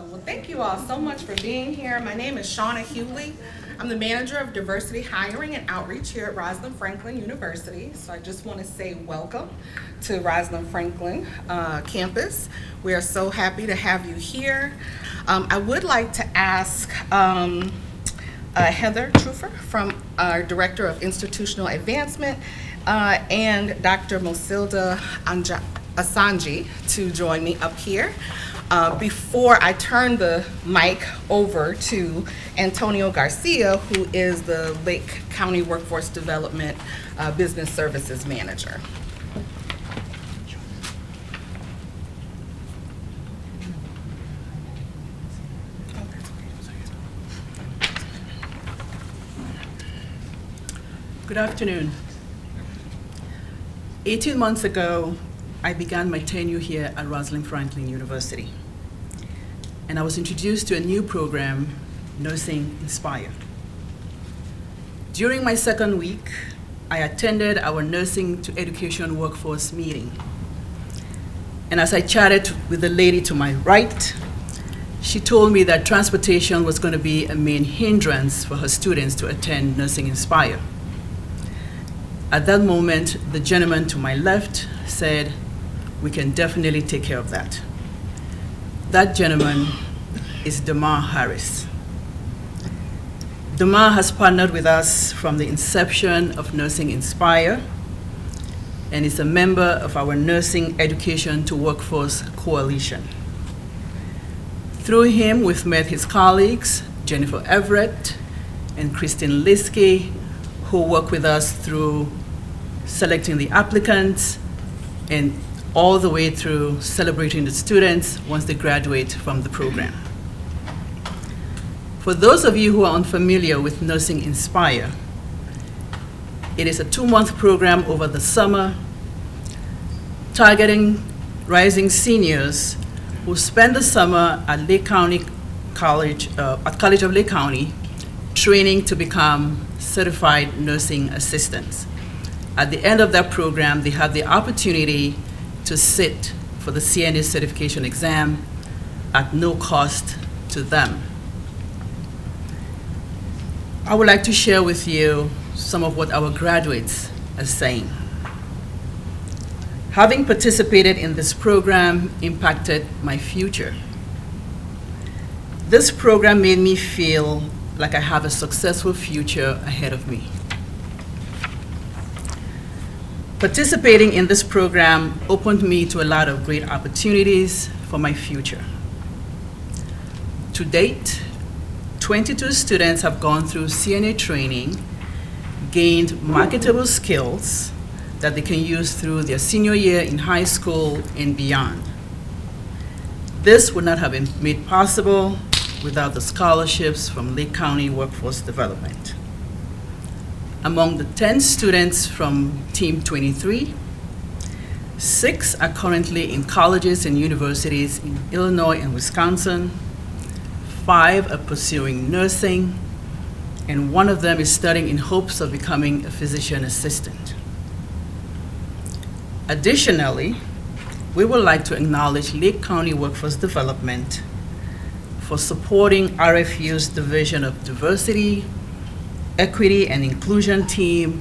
Awesome. Well, thank you all so much for being here. My name is Shauna Hewley. I'm the manager of diversity hiring and outreach here at Rosalind Franklin University. So I just want to say welcome to Rosalind Franklin campus. We are so happy to have you here. I would like to ask Heather Trufer, from our Director of Institutional Advancement, and Dr. Mosilda Asanji to join me up here. Before I turn the mic over to Antonio Garcia, who is the Lake County Workforce Development Business Services Manager. Good afternoon. 18 months ago, I began my tenure here at Rosalind Franklin University, and I was introduced to a new program, Nursing Inspire. During my second week, I attended our Nursing to Education Workforce meeting, and as I chatted with the lady to my right, she told me that transportation was going to be a main hindrance for her students to attend Nursing Inspire. At that moment, the gentleman to my left said, "We can definitely take care of that." That gentleman is Damar Harris. Damar has partnered with us from the inception of Nursing Inspire and is a member of our Nursing Education to Workforce Coalition. Through him, we've met his colleagues, Jennifer Everett and Christine Liskey, who work with us through selecting the applicants and all the way through celebrating the students once they graduate from the program. For those of you who are unfamiliar with Nursing Inspire, it is a 2-month program over the summer targeting rising seniors who spend the summer at Lake County College, at College of Lake County, training to become certified nursing assistants. At the end of that program, they have the opportunity to sit for the CNA certification exam at no cost to them. I would like to share with you some of what our graduates are saying. Having participated in this program impacted my future. This program made me feel like I have a successful future ahead of me. Participating in this program opened me to a lot of great opportunities for my future. To date, 22 students have gone through CNA training, gained marketable skills that they can use through their senior year in high school and beyond. This would not have been made possible without the scholarships from Lake County Workforce Development. Among the 10 students from Team 23, 6 are currently in colleges and universities in Illinois and Wisconsin, 5 are pursuing nursing, and 1 of them is studying in hopes of becoming a physician assistant. Additionally, we would like to acknowledge Lake County Workforce Development for supporting RFU's Division of Diversity, Equity, and Inclusion team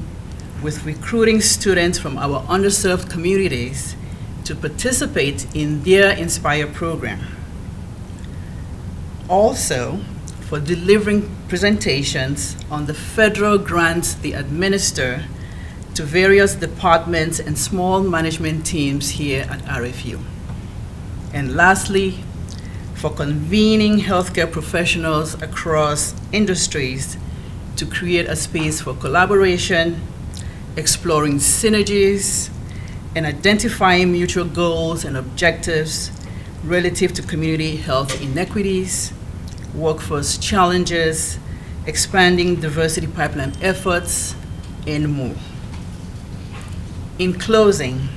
with recruiting students from our underserved communities to participate in their Inspire program. Also, for delivering presentations on the federal grants they administer to various departments and small management teams here at RFU. And lastly, for convening healthcare professionals across industries to create a space for collaboration, exploring synergies, and identifying mutual goals and objectives relative to community health inequities, workforce challenges, expanding diversity pipeline efforts, and more. In closing,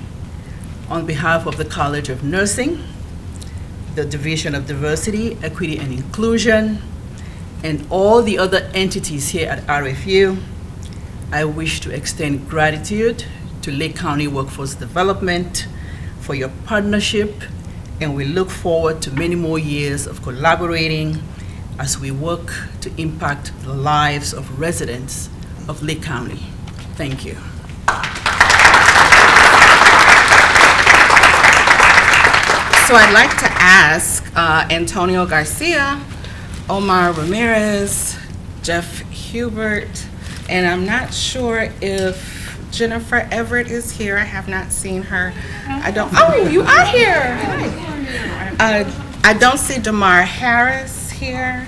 on behalf of the College of Nursing, the Division of Diversity, Equity, and Inclusion, and all the other entities here at RFU, I wish to extend gratitude to Lake County Workforce Development for your partnership and we look forward to many more years of collaborating as we work to impact the lives of residents of Lake County. Thank you. So I'd like to ask Antonio Garcia, Omar Ramirez, Jeff Hubert, and I'm not sure if Jennifer Everett is here. I have not seen her. Oh, you are here. Hi. I don't see Damar Harris here.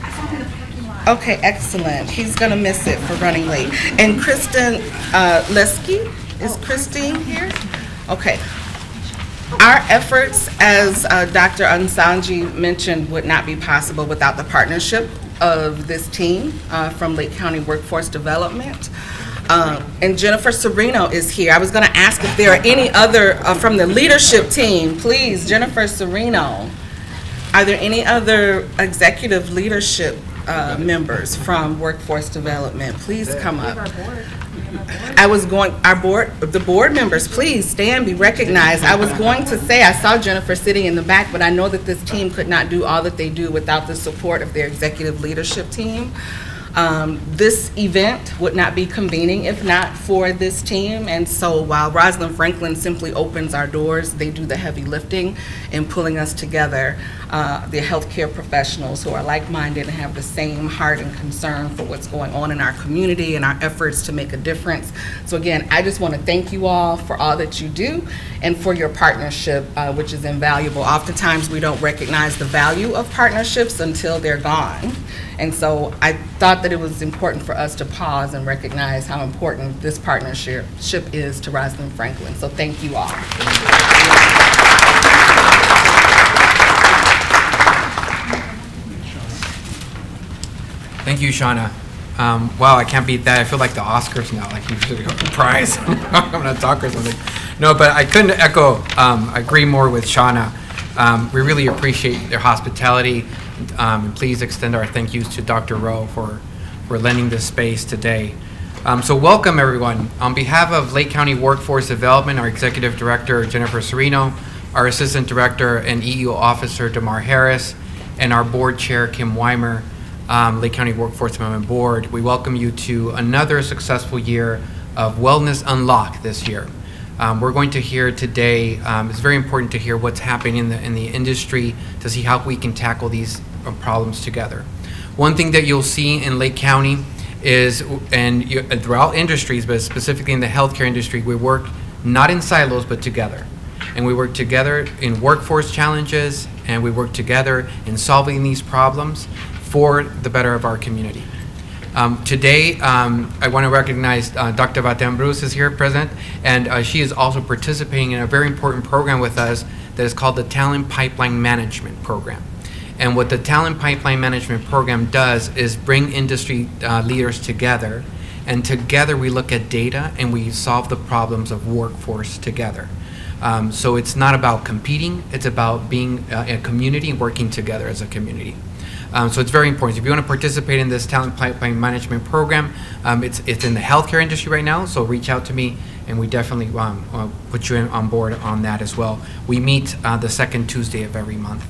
Okay, excellent. He's gonna miss it for running late. And Kristen Lesky, is Christine here? Okay. Our efforts, as Dr. Ansanji mentioned, would not be possible without the partnership of this team from Lake County Workforce Development. And Jennifer Serino is here. I was going to ask if there are any other from the leadership team. Please, Jennifer Serino. Are there any other executive leadership members from Workforce Development? Please come up. The board members, please stand, be recognized. I was going to say, I saw Jennifer sitting in the back, but I know that this team could not do all that they do without the support of their executive leadership team. This event would not be convening if not for this team, and so while Rosalind Franklin simply opens our doors, they do the heavy lifting in pulling us together, the healthcare professionals who are like-minded and have the same heart and concern for what's going on in our community and our efforts to make a difference. So again, I just want to thank you all for all that you do and for your partnership, which is invaluable. Oftentimes we don't recognize the value of partnerships until they're gone. And so I thought that it was important for us to pause and recognize how important this partnership is to Rosalind Franklin. So thank you all. Thank you, Shauna. Wow, I can't beat that. I feel like the Oscars now, like you should have got a prize. I'm going to talk or something. No, but I couldn't agree more with Shauna. We really appreciate their hospitality. And please extend our thank yous to Dr. Rowe for lending this space today. So welcome everyone. On behalf of Lake County Workforce Development, our Executive Director, Jennifer Serino, our Assistant Director and EEO Officer, Damar Harris, and our Board Chair, Kim Weimer, Lake County Workforce Development Board, we welcome you to another successful year of Wellness Unlocked this year. We're going to hear today, it's very important to hear what's happening in the industry to see how we can tackle these problems together. One thing that you'll see in Lake County is, and throughout industries, but specifically in the healthcare industry, we work not in silos, but together. And we work together in workforce challenges, and we work together in solving these problems for the better of our community. Today, I want to recognize Dr. Vatem Bruce is here present, and she is also participating in a very important program with us that is called the Talent Pipeline Management Program. And what the Talent Pipeline Management Program does is bring industry leaders together, and together we look at data and we solve the problems of workforce together. So it's not about competing, it's about being a community and working together as a community. So it's very important. If you want to participate in this Talent Pipeline Management Program, it's in the healthcare industry right now, so reach out to me and we definitely put you on board on that as well. We meet the second Tuesday of every month.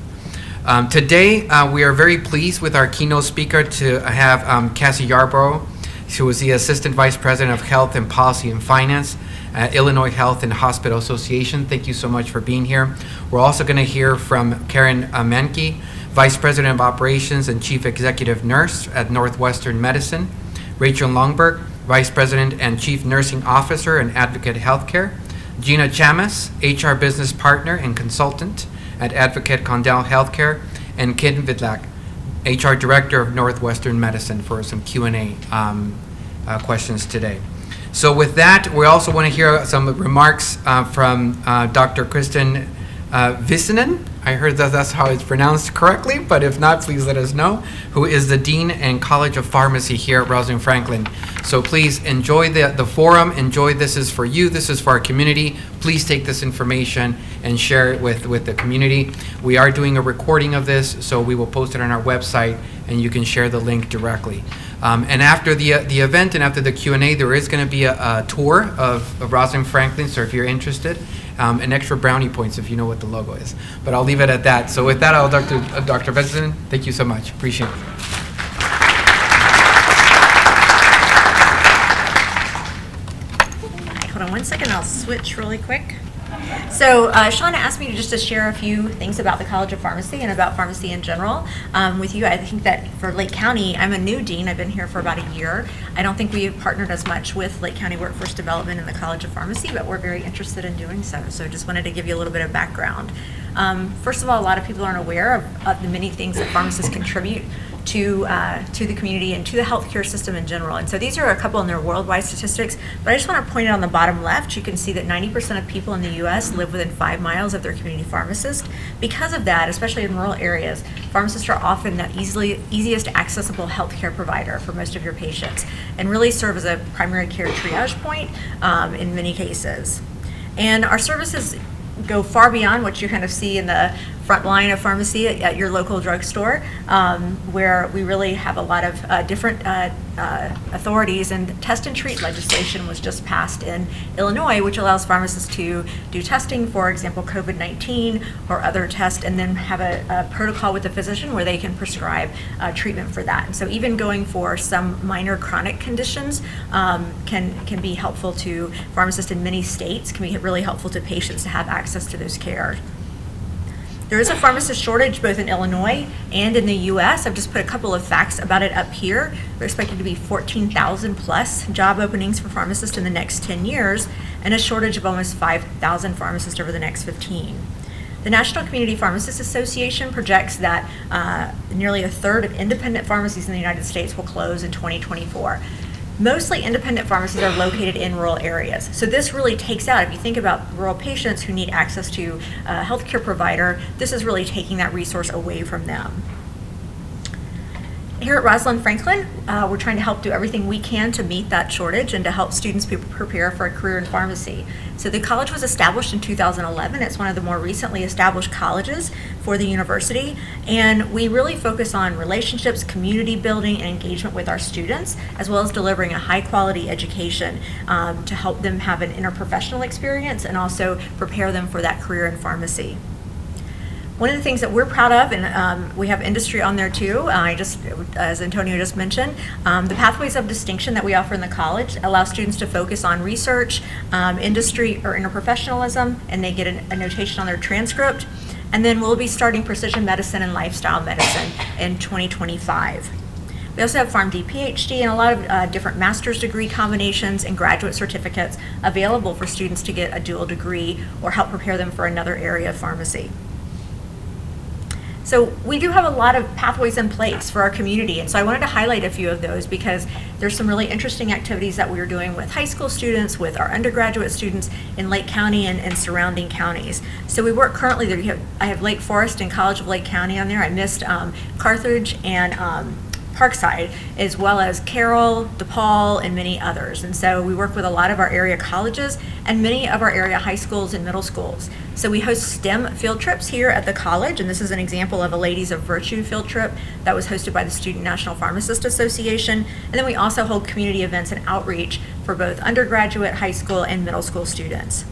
Today, we are very pleased with our keynote speaker to have Cassie Yarbrough, who is the Assistant Vice President of Health and Policy and Finance at Illinois Health and Hospital Association. Thank you so much for being here. We're also going to hear from Karen Menke, Vice President of Operations and Chief Executive Nurse at Northwestern Medicine, Rachel Longberg, Vice President and Chief Nursing Officer and Advocate Healthcare, Gina Chamas, HR Business Partner and Consultant at Advocate Condell Healthcare, and Ken Vidlak, HR Director of Northwestern Medicine, for some Q&A questions today. So with that, we also want to hear some remarks from Dr. Kristen Vissanen. I heard that that's how it's pronounced correctly, but if not, please let us know, who is the Dean and College of Pharmacy here at Rosalind Franklin. So please enjoy the forum, enjoy this is for you, this is for our community. Please take this information and share it with the community. We are doing a recording of this, so we will post it on our website and you can share the link directly. And after the event and after the Q&A, there is going to be a tour of Rosalind Franklin, so if you're interested, and extra brownie points if you know what the logo is. But I'll leave it at that. So with that, I'll Dr. Benson, thank you so much. Appreciate it. Hold on one second, I'll switch really quick. So Shauna asked me just to share a few things about the College of Pharmacy and about pharmacy in general with you. I think that for Lake County, I'm a new dean. I've been here for about a year. I don't think we've partnered as much with Lake County Workforce Development and the College of Pharmacy, but we're very interested in doing so. So just wanted to give you a little bit of background. First of all, a lot of people aren't aware of the many things that pharmacists contribute to the community and to the healthcare system in general. And so these are a couple in their worldwide statistics, but I just want to point out on the bottom left, you can see that 90% of people in the U.S. live within 5 miles of their community pharmacist. Because of that, especially in rural areas, pharmacists are often that easiest accessible healthcare provider for most of your patients and really serve as a primary care triage point in many cases. And our services go far beyond what you kind of see in the front line of pharmacy at your local drugstore, where we really have a lot of different authorities, and test and treat legislation was just passed in Illinois, which allows pharmacists to do testing, for example, COVID-19 or other tests, and then have a protocol with the physician where they can prescribe treatment for that. And so even going for some minor chronic conditions can be helpful to pharmacists in many states, can be really helpful to patients to have access to those care. There is a pharmacist shortage both in Illinois and in the U.S. I've just put a couple of facts about it up here. We're expected to be 14,000 plus job openings for pharmacists in the next 10 years, and a shortage of almost 5,000 pharmacists over the next 15. The National Community Pharmacists Association projects that nearly a third of independent pharmacies in the United States will close in 2024. Mostly independent pharmacies are located in rural areas. So this really takes out, if you think about rural patients who need access to a healthcare provider, this is really taking that resource away from them. Here at Rosalind Franklin, we're trying to help do everything we can to meet that shortage and to help students prepare for a career in pharmacy. So the college was established in 2011. It's one of the more recently established colleges for the university, and we really focus on relationships, community building, and engagement with our students, as well as delivering a high-quality education to help them have an interprofessional experience and also prepare them for that career in pharmacy. One of the things that we're proud of, and we have industry on there too, as Antonio just mentioned, the pathways of distinction that we offer in the college allow students to focus on research, industry, or interprofessionalism, and they get a notation on their transcript. And then we'll be starting precision medicine and lifestyle medicine in 2025. We also have PharmD PhD and a lot of different master's degree combinations and graduate certificates available for students to get a dual degree or help prepare them for another area of pharmacy. So we do have a lot of pathways in place for our community, and so I wanted to highlight a few of those because there's some really interesting activities that we are doing with high school students, with our undergraduate students in Lake County and surrounding counties. So we work currently there. I have Lake Forest and College of Lake County on there. I missed Carthage and Parkside, as well as Carroll, DePaul, and many others. And so we work with a lot of our area colleges and many of our area high schools and middle schools. So we host STEM field trips here at the college, and this is an example of a Ladies of Virtue field trip that was hosted by the Student National Pharmacist Association. And then we also hold community events and outreach for both undergraduate, high school, and middle school students.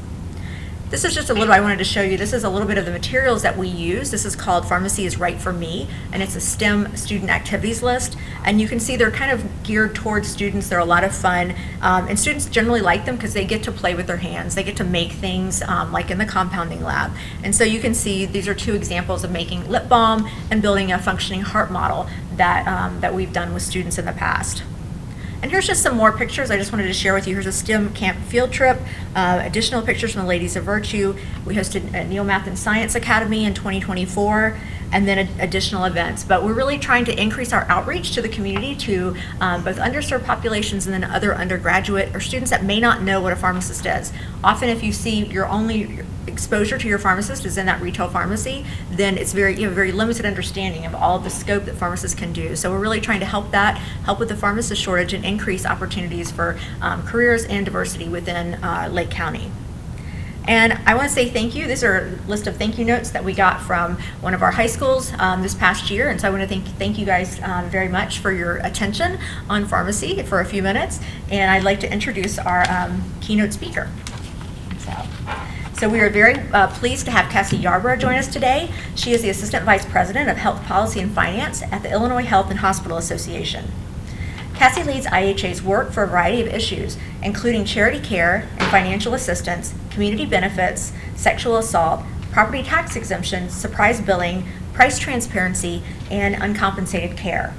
This is just a little, I wanted to show you, this is a little bit of the materials that we use. This is called Pharmacy is Right for Me, and it's a STEM student activities list. And you can see they're kind of geared towards students. They're a lot of fun, and students generally like them because they get to play with their hands. They get to make things like in the compounding lab. And so you can see these are two examples of making lip balm and building a functioning heart model that we've done with students in the past. And here's just some more pictures I just wanted to share with you. Here's a STEM camp field trip, additional pictures from the Ladies of Virtue. We hosted a Neo Math and Science Academy in 2024, and then additional events. But we're really trying to increase our outreach to the community, to both underserved populations and then other undergraduate or students that may not know what a pharmacist is. Often if you see your only exposure to your pharmacist is in that retail pharmacy, then you have a very limited understanding of all of the scope that pharmacists can do. So we're really trying to help with the pharmacist shortage and increase opportunities for careers and diversity within Lake County. And I want to say thank you. These are a list of thank you notes that we got from one of our high schools this past year. And so I want to thank you guys very much for your attention on pharmacy for a few minutes. And I'd like to introduce our keynote speaker. So we are very pleased to have Cassie Yarbrough join us today. She is the Assistant Vice President of Health Policy and Finance at the Illinois Health and Hospital Association. Cassie leads IHA's work for a variety of issues, including charity care and financial assistance, community benefits, sexual assault, property tax exemption, surprise billing, price transparency, and uncompensated care.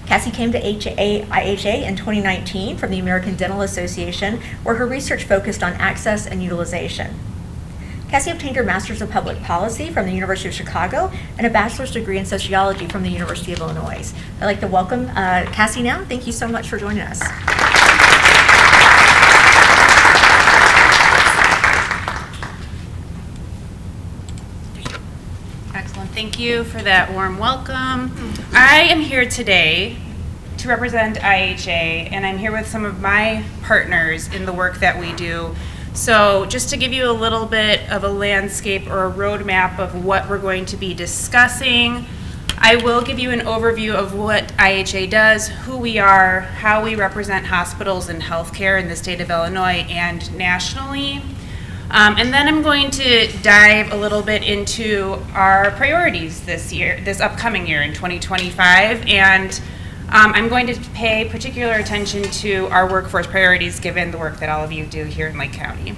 Cassie came to IHA in 2019 from the American Dental Association, where her research focused on access and utilization. Cassie obtained her Master's of Public Policy from the University of Chicago and a bachelor's degree in sociology from the University of Illinois. I'd like to welcome Cassie now. Thank you so much for joining us. Excellent. Thank you for that warm welcome. I am here today to represent IHA, and I'm here with some of my partners in the work that we do. So just to give you a little bit of a landscape or a roadmap of what we're going to be discussing, I will give you an overview of what IHA does, who we are, how we represent hospitals and healthcare in the state of Illinois and nationally. And then I'm going to dive a little bit into our priorities this upcoming year in 2025, and I'm going to pay particular attention to our workforce priorities given the work that all of you do here in Lake County.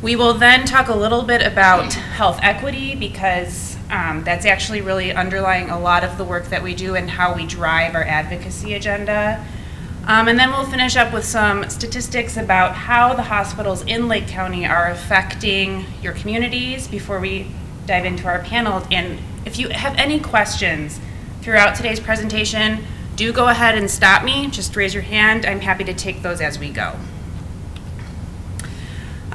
We will then talk a little bit about health equity because that's actually really underlying a lot of the work that we do and how we drive our advocacy agenda. And then we'll finish up with some statistics about how the hospitals in Lake County are affecting your communities before we dive into our panel. And if you have any questions throughout today's presentation, do go ahead and stop me. Just raise your hand. I'm happy to take those as we go.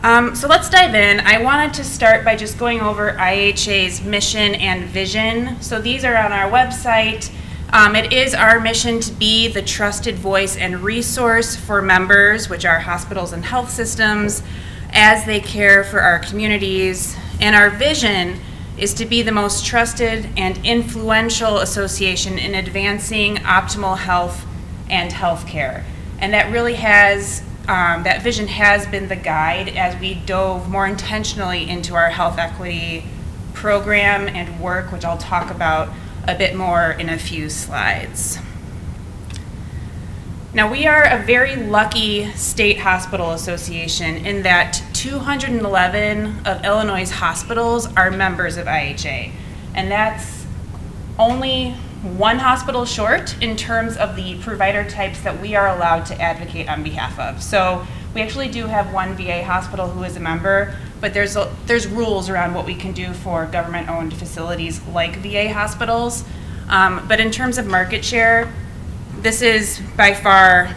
So let's dive in. I wanted to start by just going over IHA's mission and vision. So these are on our website. It is our mission to be the trusted voice and resource for members, which are hospitals and health systems, as they care for our communities. And our vision is to be the most trusted and influential association in advancing optimal health and healthcare. And that really has, that vision has been the guide as we dove more intentionally into our health equity program and work, which I'll talk about a bit more in a few slides. Now, we are a very lucky state hospital association in that 211 of Illinois' hospitals are members of IHA, and that's only one hospital short in terms of the provider types that we are allowed to advocate on behalf of. So we actually do have one VA hospital who is a member, but there's rules around what we can do for government-owned facilities like VA hospitals. But in terms of market share, this is by far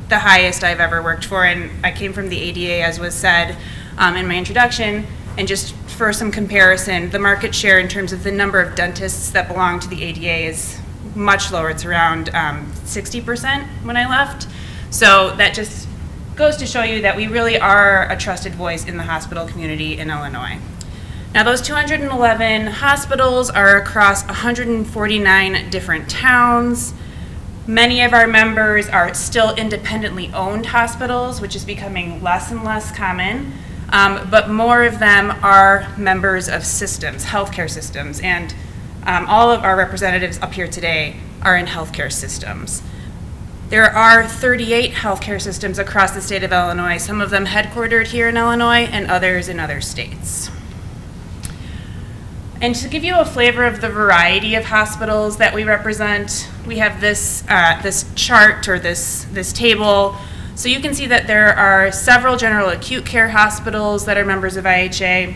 the highest I've ever worked for, and I came from the ADA, as was said in my introduction, and just for some comparison, the market share in terms of the number of dentists that belong to the ADA is much lower. It's around 60% when I left. So that just goes to show you that we really are a trusted voice in the hospital community in Illinois. Now, those 211 hospitals are across 149 different towns. Many of our members are still independently owned hospitals, which is becoming less and less common, but more of them are members of systems, healthcare systems, and all of our representatives up here today are in healthcare systems. There are 38 healthcare systems across the state of Illinois, some of them headquartered here in Illinois and others in other states. And to give you a flavor of the variety of hospitals that we represent, we have this chart or this table. So you can see that there are several general acute care hospitals that are members of IHA.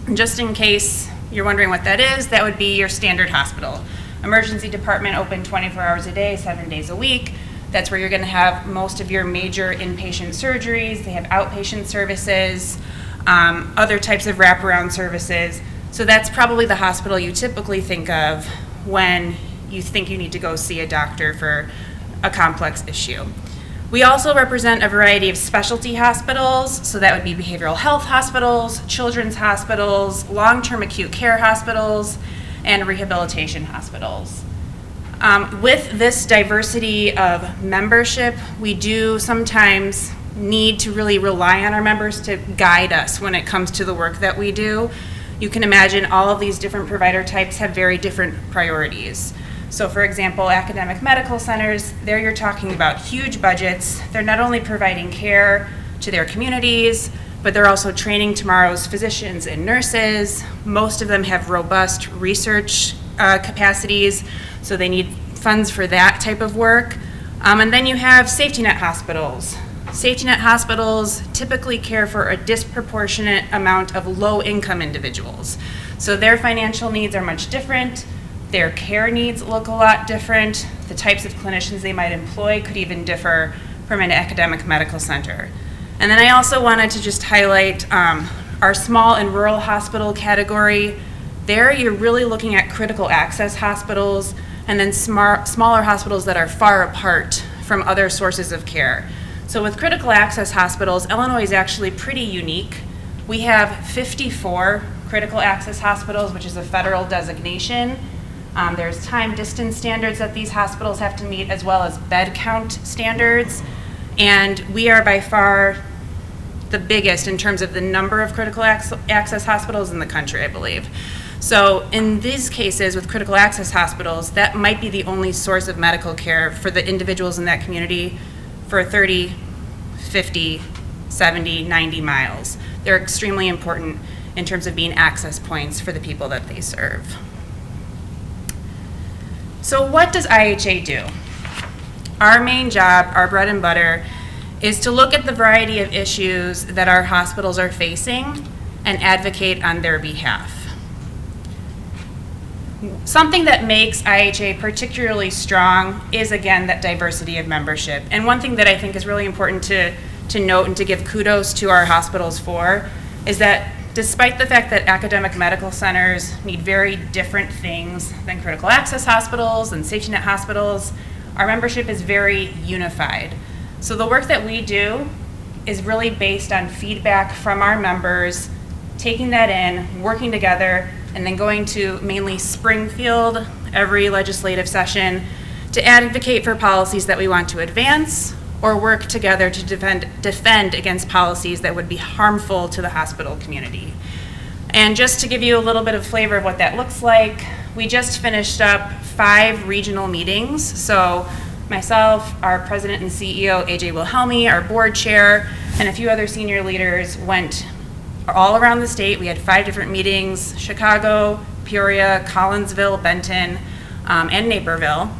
And just in case you're wondering what that is, that would be your standard hospital. Emergency department open 24 hours a day, 7 days a week. That's where you're going to have most of your major inpatient surgeries. They have outpatient services, other types of wraparound services. So that's probably the hospital you typically think of when you think you need to go see a doctor for a complex issue. We also represent a variety of specialty hospitals, so that would be behavioral health hospitals, children's hospitals, long-term acute care hospitals, and rehabilitation hospitals. With this diversity of membership, we do sometimes need to really rely on our members to guide us when it comes to the work that we do. You can imagine all of these different provider types have very different priorities. So for example, academic medical centers, there you're talking about huge budgets. They're not only providing care to their communities, but they're also training tomorrow's physicians and nurses. Most of them have robust research capacities, so they need funds for that type of work. And then you have safety net hospitals. Safety net hospitals typically care for a disproportionate amount of low-income individuals. So their financial needs are much different. Their care needs look a lot different. The types of clinicians they might employ could even differ from an academic medical center. And then I also wanted to just highlight our small and rural hospital category. There you're really looking at critical access hospitals and then smaller hospitals that are far apart from other sources of care. So with critical access hospitals, Illinois is actually pretty unique. We have 54 critical access hospitals, which is a federal designation. There's time distance standards that these hospitals have to meet, as well as bed count standards. And we are by far the biggest in terms of the number of critical access hospitals in the country, I believe. So in these cases with critical access hospitals, that might be the only source of medical care for the individuals in that community for 30, 50, 70, 90 miles. They're extremely important in terms of being access points for the people that they serve. So what does IHA do? Our main job, our bread and butter, is to look at the variety of issues that our hospitals are facing and advocate on their behalf. Something that makes IHA particularly strong is, again, that diversity of membership. And one thing that I think is really important to note and to give kudos to our hospitals for is that despite the fact that academic medical centers need very different things than critical access hospitals and safety net hospitals, our membership is very unified. So the work that we do is really based on feedback from our members, taking that in, working together, and then going to mainly Springfield every legislative session to advocate for policies that we want to advance or work together to defend against policies that would be harmful to the hospital community. And just to give you a little bit of flavor of what that looks like, we just finished up 5 regional meetings. So myself, our president and CEO, AJ Wilhelmi, our board chair, and a few other senior leaders went all around the state. We had 5 different meetings: Chicago, Peoria, Collinsville, Benton, and Naperville.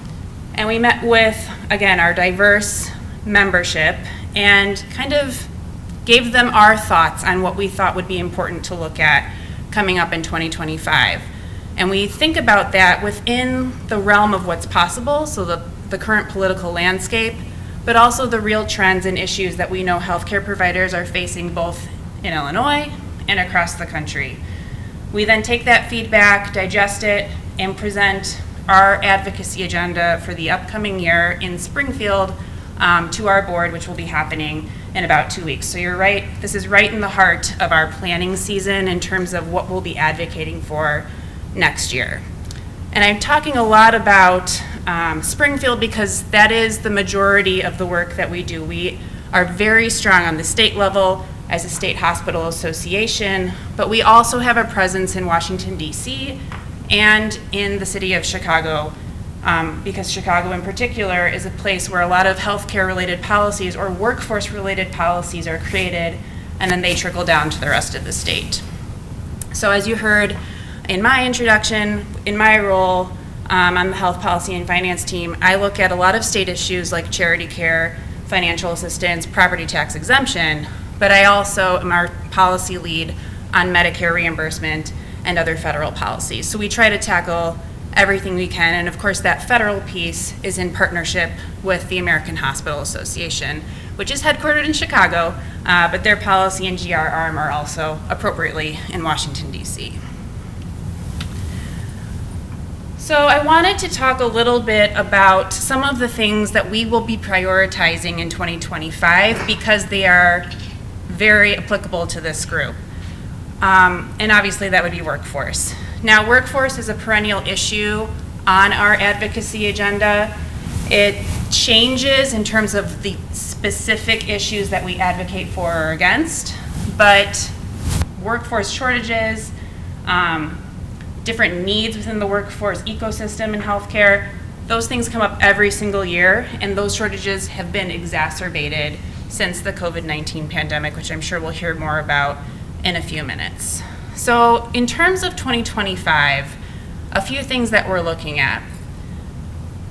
And we met with, again, our diverse membership and kind of gave them our thoughts on what we thought would be important to look at coming up in 2025. And we think about that within the realm of what's possible, so the current political landscape, but also the real trends and issues that we know healthcare providers are facing both in Illinois and across the country. We then take that feedback, digest it, and present our advocacy agenda for the upcoming year in Springfield to our board, which will be happening in about 2 weeks. So you're right, this is right in the heart of our planning season in terms of what we'll be advocating for next year. And I'm talking a lot about Springfield because that is the majority of the work that we do. We are very strong on the state level as a state hospital association, but we also have a presence in Washington, D.C. and in the city of Chicago, because Chicago in particular is a place where a lot of healthcare related policies or workforce related policies are created, and then they trickle down to the rest of the state. So as you heard in my introduction, in my role on the health policy and finance team, I look at a lot of state issues like charity care, financial assistance, property tax exemption, but I also am our policy lead on Medicare reimbursement and other federal policies. So we try to tackle everything we can, and of course that federal piece is in partnership with the American Hospital Association, which is headquartered in Chicago, but their policy and GR arm are also appropriately in Washington, D.C. So I wanted to talk a little bit about some of the things that we will be prioritizing in 2025 because they are very applicable to this group. And obviously that would be workforce. Now, workforce is a perennial issue on our advocacy agenda. It changes in terms of the specific issues that we advocate for or against, but workforce shortages, different needs within the workforce ecosystem in healthcare, those things come up every single year, and those shortages have been exacerbated since the COVID-19 pandemic, which I'm sure we'll hear more about in a few minutes. So in terms of 2025, a few things that we're looking at.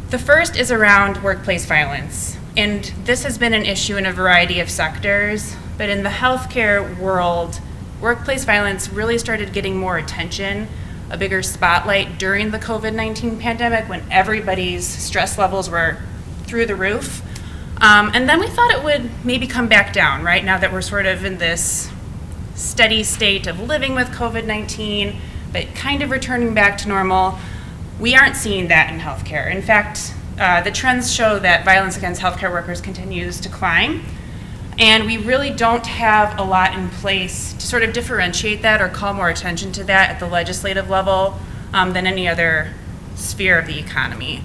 The first is around workplace violence, and this has been an issue in a variety of sectors, but in the healthcare world, workplace violence really started getting more attention, a bigger spotlight during the COVID-19 pandemic when everybody's stress levels were through the roof. And then we thought it would maybe come back down, right? Now that we're sort of in this steady state of living with COVID-19, but kind of returning back to normal, we aren't seeing that in healthcare. In fact, the trends show that violence against healthcare workers continues to climb. And we really don't have a lot in place to sort of differentiate that or call more attention to that at the legislative level than any other sphere of the economy.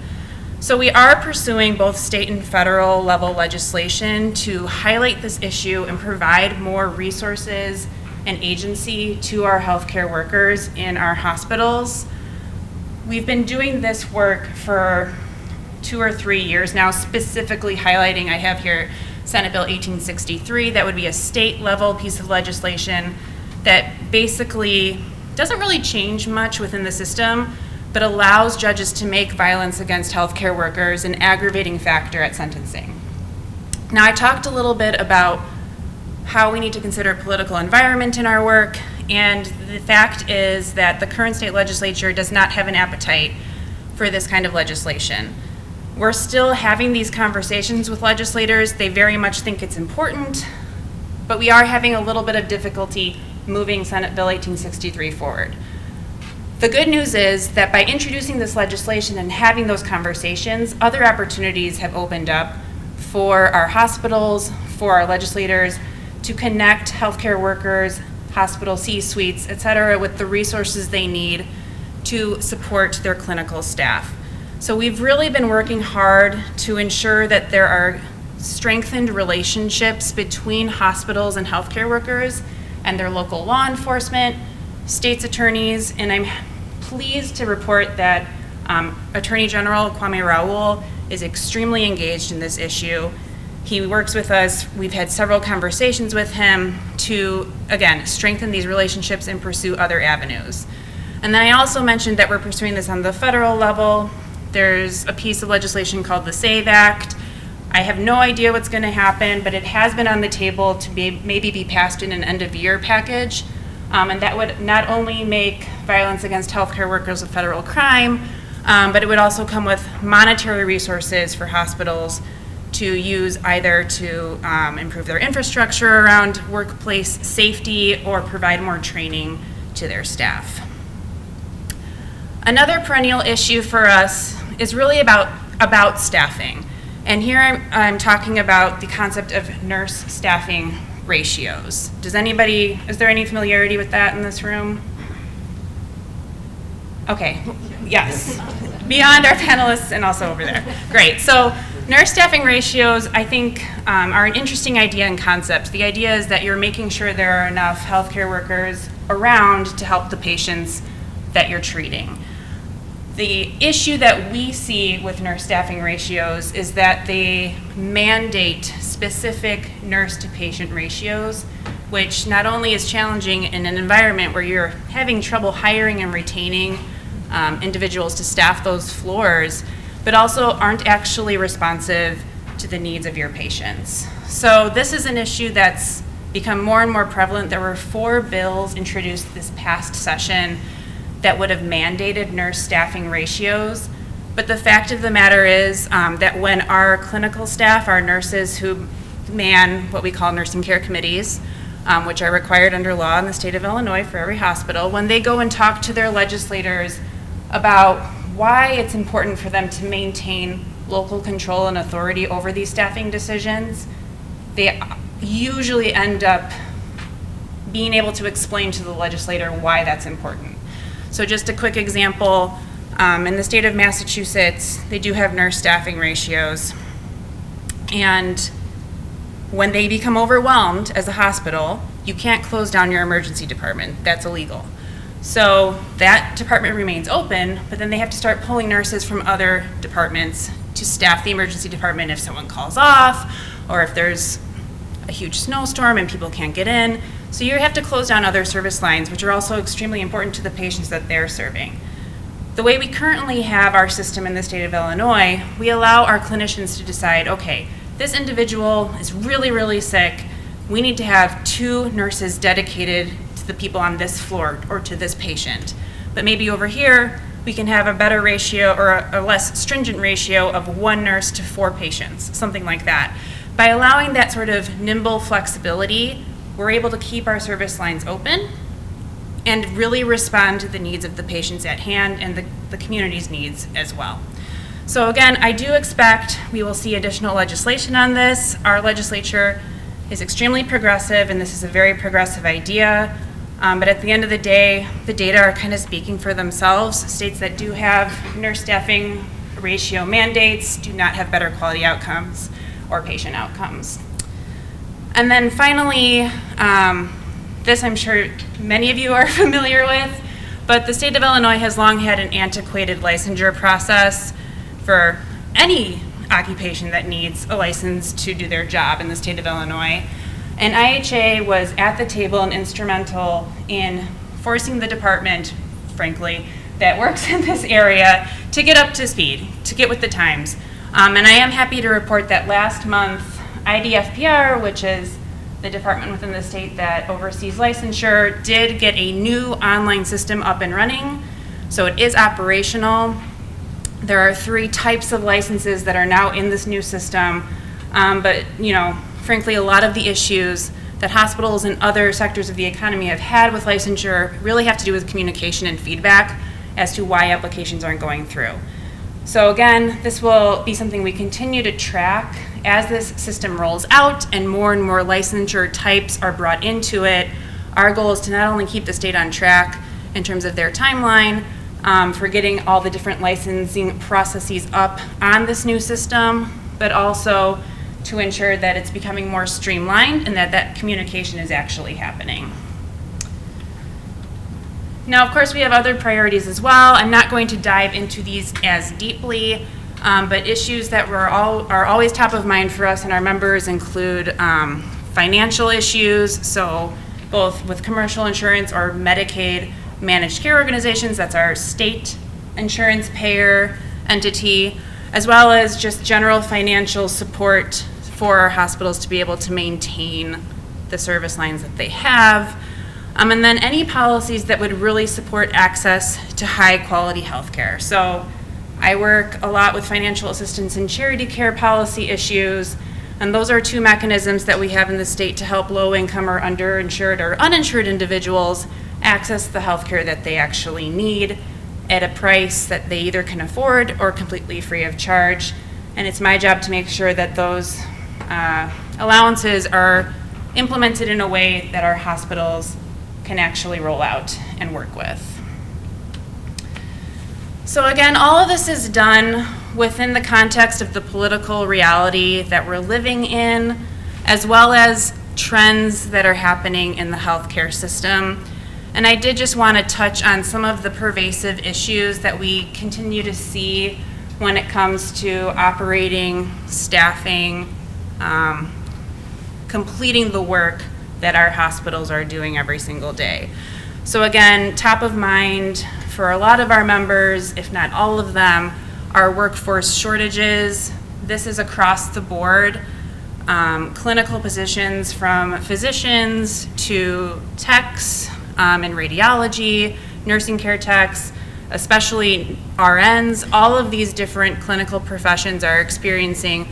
So we are pursuing both state and federal level legislation to highlight this issue and provide more resources and agency to our healthcare workers in our hospitals. We've been doing this work for 2 or 3 years now, specifically highlighting, I have here Senate Bill 1863, that would be a state level piece of legislation that basically doesn't really change much within the system, but allows judges to make violence against healthcare workers an aggravating factor at sentencing. Now, I talked a little bit about how we need to consider political environment in our work, and the fact is that the current state legislature does not have an appetite for this kind of legislation. We're still having these conversations with legislators. They very much think it's important, but we are having a little bit of difficulty moving Senate Bill 1863 forward. The good news is that by introducing this legislation and having those conversations, other opportunities have opened up for our hospitals, for our legislators, to connect healthcare workers, hospital C-suites, et cetera, with the resources they need to support their clinical staff. So we've really been working hard to ensure that there are strengthened relationships between hospitals and healthcare workers and their local law enforcement, state's attorneys, and I'm pleased to report that Attorney General Kwame Raoul is extremely engaged in this issue. He works with us. We've had several conversations with him to, again, strengthen these relationships and pursue other avenues. And then I also mentioned that we're pursuing this on the federal level. There's a piece of legislation called the SAVE Act. I have no idea what's going to happen, but it has been on the table to maybe be passed in an end-of-year package. And that would not only make violence against healthcare workers a federal crime, but it would also come with monetary resources for hospitals to use either to improve their infrastructure around workplace safety or provide more training to their staff. Another perennial issue for us is really about staffing. And here I'm talking about the concept of nurse staffing ratios. Is there any familiarity with that in this room? Okay, yes. Beyond our panelists and also over there. Great, so nurse staffing ratios, I think, are an interesting idea and concept. The idea is that you're making sure there are enough healthcare workers around to help the patients that you're treating. The issue that we see with nurse staffing ratios is that they mandate specific nurse to patient ratios, which not only is challenging in an environment where you're having trouble hiring and retaining individuals to staff those floors, but also aren't actually responsive to the needs of your patients. So this is an issue that's become more and more prevalent. There were 4 bills introduced this past session that would have mandated nurse staffing ratios. But the fact of the matter is that when our clinical staff, our nurses who man what we call nursing care committees, which are required under law in the state of Illinois for every hospital, when they go and talk to their legislators about why it's important for them to maintain local control and authority over these staffing decisions, they usually end up being able to explain to the legislator why that's important. So just a quick example, in the state of Massachusetts, they do have nurse staffing ratios. And when they become overwhelmed as a hospital, you can't close down your emergency department. That's illegal. So that department remains open, but then they have to start pulling nurses from other departments to staff the emergency department if someone calls off, or if there's a huge snowstorm and people can't get in. So you have to close down other service lines, which are also extremely important to the patients that they're serving. The way we currently have our system in the state of Illinois, we allow our clinicians to decide, okay, this individual is really, really sick. We need to have 2 nurses dedicated to the people on this floor or to this patient. But maybe over here, we can have a better ratio or a less stringent ratio of 1 nurse to 4 patients, something like that. By allowing that sort of nimble flexibility, we're able to keep our service lines open and really respond to the needs of the patients at hand and the community's needs as well. So again, I do expect we will see additional legislation on this. Our legislature is extremely progressive, and this is a very progressive idea. But at the end of the day, the data are kind of speaking for themselves. States that do have nurse staffing ratio mandates do not have better quality outcomes or patient outcomes. And then finally, this I'm sure many of you are familiar with, but the state of Illinois has long had an antiquated licensure process for any occupation that needs a license to do their job in the state of Illinois. And IHA was at the table and instrumental in forcing the department, frankly, that works in this area to get up to speed, to get with the times. And I am happy to report that last month, IDFPR, which is the department within the state that oversees licensure, did get a new online system up and running. So it is operational. There are 3 types of licenses that are now in this new system. But, frankly, a lot of the issues that hospitals and other sectors of the economy have had with licensure really have to do with communication and feedback as to why applications aren't going through. So again, this will be something we continue to track as this system rolls out and more licensure types are brought into it. Our goal is to not only keep the state on track in terms of their timeline for getting all the different licensing processes up on this new system, but also to ensure that it's becoming more streamlined and that communication is actually happening. Now, of course, we have other priorities as well. I'm not going to dive into these as deeply, but issues that are always top of mind for us and our members include financial issues, so both with commercial insurance or Medicaid managed care organizations, that's our state insurance payer entity, as well as just general financial support for our hospitals to be able to maintain the service lines that they have. And then any policies that would really support access to high quality healthcare. So I work a lot with financial assistance and charity care policy issues, and those are 2 mechanisms that we have in the state to help low income or underinsured or uninsured individuals access the healthcare that they actually need at a price that they either can afford or completely free of charge. And it's my job to make sure that those allowances are implemented in a way that our hospitals can actually roll out and work with. So again, all of this is done within the context of the political reality that we're living in, as well as trends that are happening in the healthcare system. And I did just want to touch on some of the pervasive issues that we continue to see when it comes to operating, staffing, completing the work that our hospitals are doing every single day. So again, top of mind for a lot of our members, if not all of them, are workforce shortages. This is across the board. Clinical positions from physicians to techs in radiology, nursing care techs, especially RNs, all of these different clinical professions are experiencing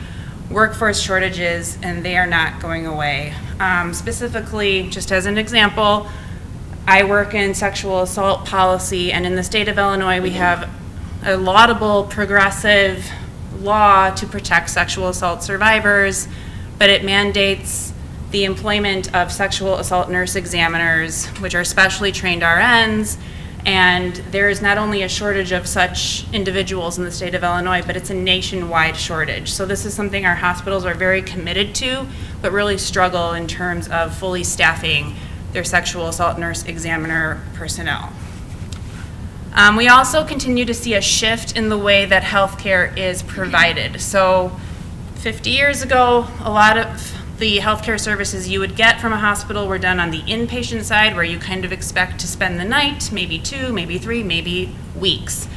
workforce shortages, and they are not going away. Specifically, just as an example, I work in sexual assault policy, and in the state of Illinois, we have a laudable, progressive law to protect sexual assault survivors, but it mandates the employment of sexual assault nurse examiners, which are specially trained RNs, and there is not only a shortage of such individuals in the state of Illinois, but it's a nationwide shortage. So this is something our hospitals are very committed to, but really struggle in terms of fully staffing their sexual assault nurse examiner personnel. We also continue to see a shift in the way that healthcare is provided. So 50 years ago, a lot of the healthcare services you would get from a hospital were done on the inpatient side, where you kind of expect to spend the night, maybe 2, maybe 3, maybe weeks.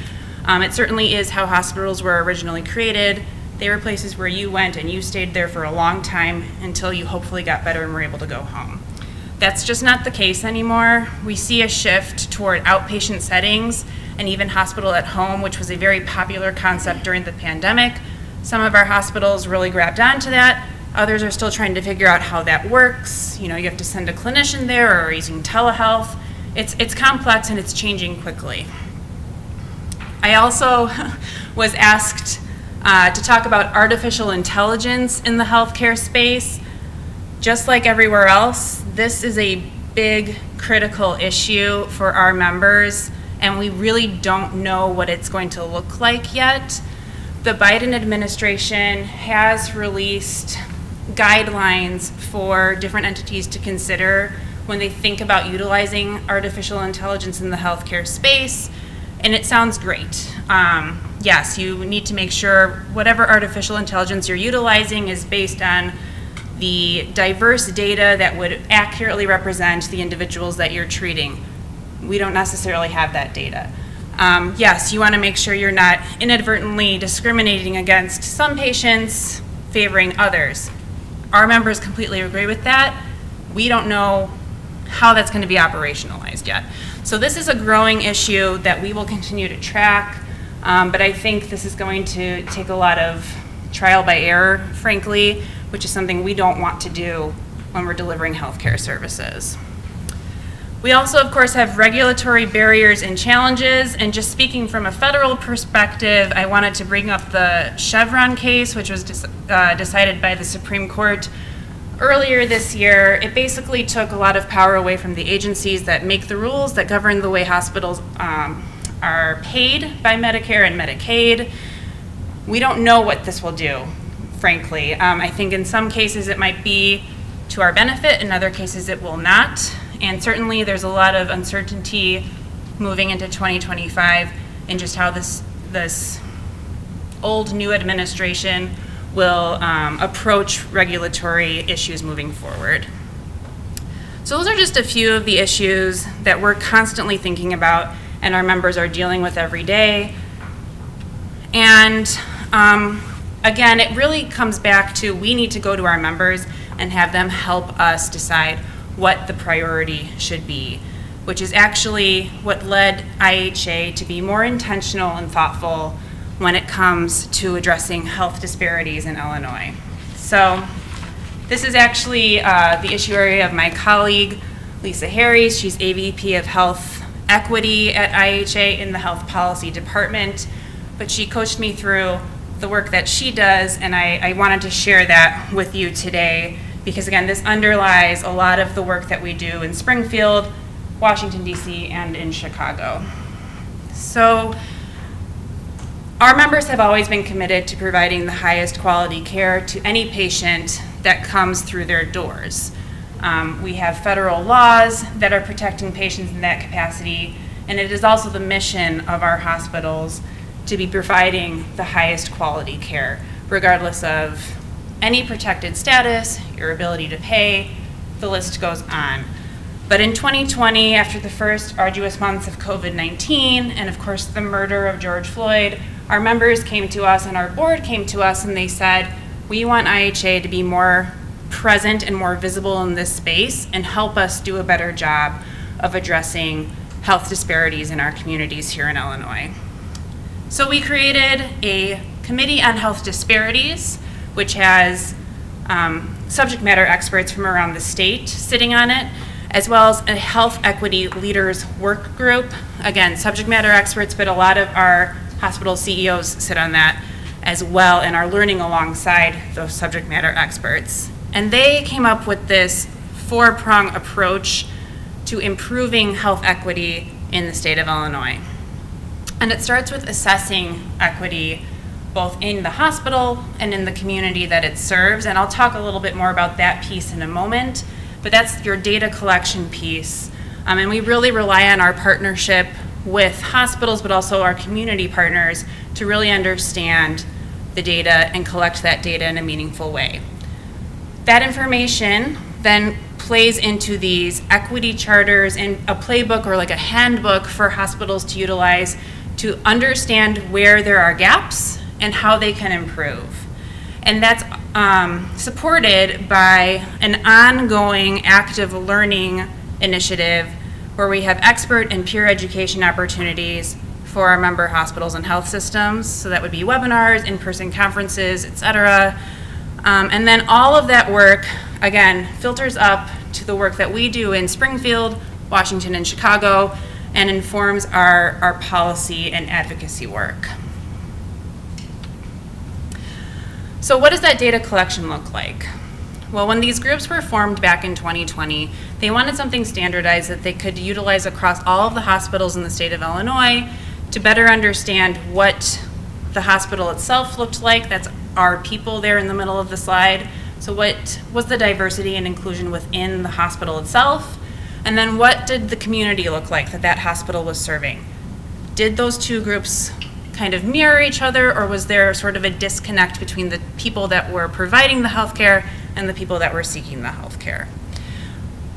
It certainly is how hospitals were originally created. They were places where you went and you stayed there for a long time until you hopefully got better and were able to go home. That's just not the case anymore. We see a shift toward outpatient settings and even hospital at home, which was a very popular concept during the pandemic. Some of our hospitals really grabbed onto that. Others are still trying to figure out how that works. You know, you have to send a clinician there or using telehealth. It's complex and it's changing quickly. I also was asked to talk about artificial intelligence in the healthcare space. Just like everywhere else, this is a big critical issue for our members, and we really don't know what it's going to look like yet. The Biden administration has released guidelines for different entities to consider when they think about utilizing artificial intelligence in the healthcare space, and it sounds great. Yes, you need to make sure whatever artificial intelligence you're utilizing is based on the diverse data that would accurately represent the individuals that you're treating. We don't necessarily have that data. Yes, you want to make sure you're not inadvertently discriminating against some patients, favoring others. Our members completely agree with that. We don't know how that's going to be operationalized yet. So this is a growing issue that we will continue to track, but I think this is going to take a lot of trial by error, frankly, which is something we don't want to do when we're delivering healthcare services. We also, of course, have regulatory barriers and challenges, and just speaking from a federal perspective, I wanted to bring up the Chevron case, which was decided by the Supreme Court earlier this year. It basically took a lot of power away from the agencies that make the rules that govern the way hospitals are paid by Medicare and Medicaid. We don't know what this will do, frankly. I think in some cases it might be to our benefit, in other cases it will not. And certainly there's a lot of uncertainty moving into 2025 in just how this old new administration will approach regulatory issues moving forward. So those are just a few of the issues that we're constantly thinking about and our members are dealing with every day. And again, it really comes back to we need to go to our members and have them help us decide what the priority should be, which is actually what led IHA to be more intentional and thoughtful when it comes to addressing health disparities in Illinois. So this is actually the issue area of my colleague, Lisa Harries. She's AVP of Health Equity at IHA in the Health Policy Department, but she coached me through the work that she does, and I wanted to share that with you today because, again, this underlies a lot of the work that we do in Springfield, Washington, D.C., and in Chicago. So our members have always been committed to providing the highest quality care to any patient that comes through their doors. We have federal laws that are protecting patients in that capacity, and it is also the mission of our hospitals to be providing the highest quality care, regardless of any protected status, your ability to pay, the list goes on. But in 2020, after the first arduous months of COVID-19, and of course the murder of George Floyd, our members came to us and our board came to us and they said, we want IHA to be more present and more visible in this space and help us do a better job of addressing health disparities in our communities here in Illinois. So we created a Committee on Health Disparities, which has subject matter experts from around the state sitting on it, as well as a health equity leaders work group. Again, subject matter experts, but a lot of our hospital CEOs sit on that as well and are learning alongside those subject matter experts. And they came up with this four-prong approach to improving health equity in the state of Illinois. And it starts with assessing equity both in the hospital and in the community that it serves. And I'll talk a little bit more about that piece in a moment, but that's your data collection piece. And we really rely on our partnership with hospitals, but also our community partners to really understand the data and collect that data in a meaningful way. That information then plays into these equity charters and a playbook or like a handbook for hospitals to utilize to understand where there are gaps and how they can improve. And that's supported by an ongoing active learning initiative where we have expert and peer education opportunities for our member hospitals and health systems. So that would be webinars, in-person conferences, et cetera. And then all of that work, again, filters up to the work that we do in Springfield, Washington, and Chicago, and informs our policy and advocacy work. So what does that data collection look like? Well, when these groups were formed back in 2020, they wanted something standardized that they could utilize across all of the hospitals in the state of Illinois to better understand what the hospital itself looked like. That's our people there in the middle of the slide. So what was the diversity and inclusion within the hospital itself? And then what did the community look like that that hospital was serving? Did those two groups kind of mirror each other, or was there sort of a disconnect between the people that were providing the healthcare and the people that were seeking the healthcare?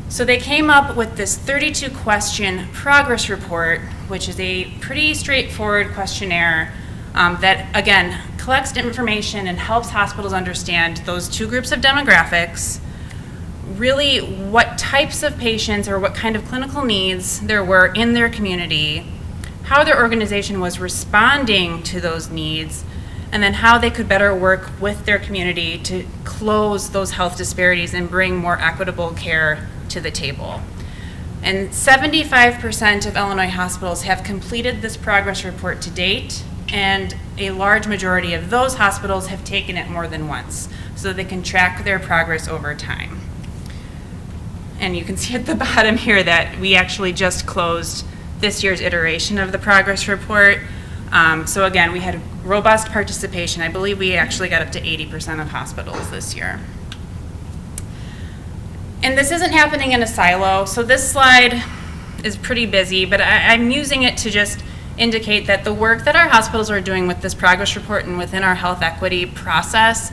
So they came up with this 32-question progress report, which is a pretty straightforward questionnaire that, again, collects information and helps hospitals understand those two groups of demographics, really what types of patients or what kind of clinical needs there were in their community, how their organization was responding to those needs, and then how they could better work with their community to close those health disparities and bring more equitable care to the table. And 75% of Illinois hospitals have completed this progress report to date, and a large majority of those hospitals have taken it more than once, so they can track their progress over time. And you can see at the bottom here that we actually just closed this year's iteration of the progress report. So again, we had robust participation. I believe we actually got up to 80% of hospitals this year. And this isn't happening in a silo. So this slide is pretty busy, but I'm using it to just indicate that the work that our hospitals are doing with this progress report and within our health equity process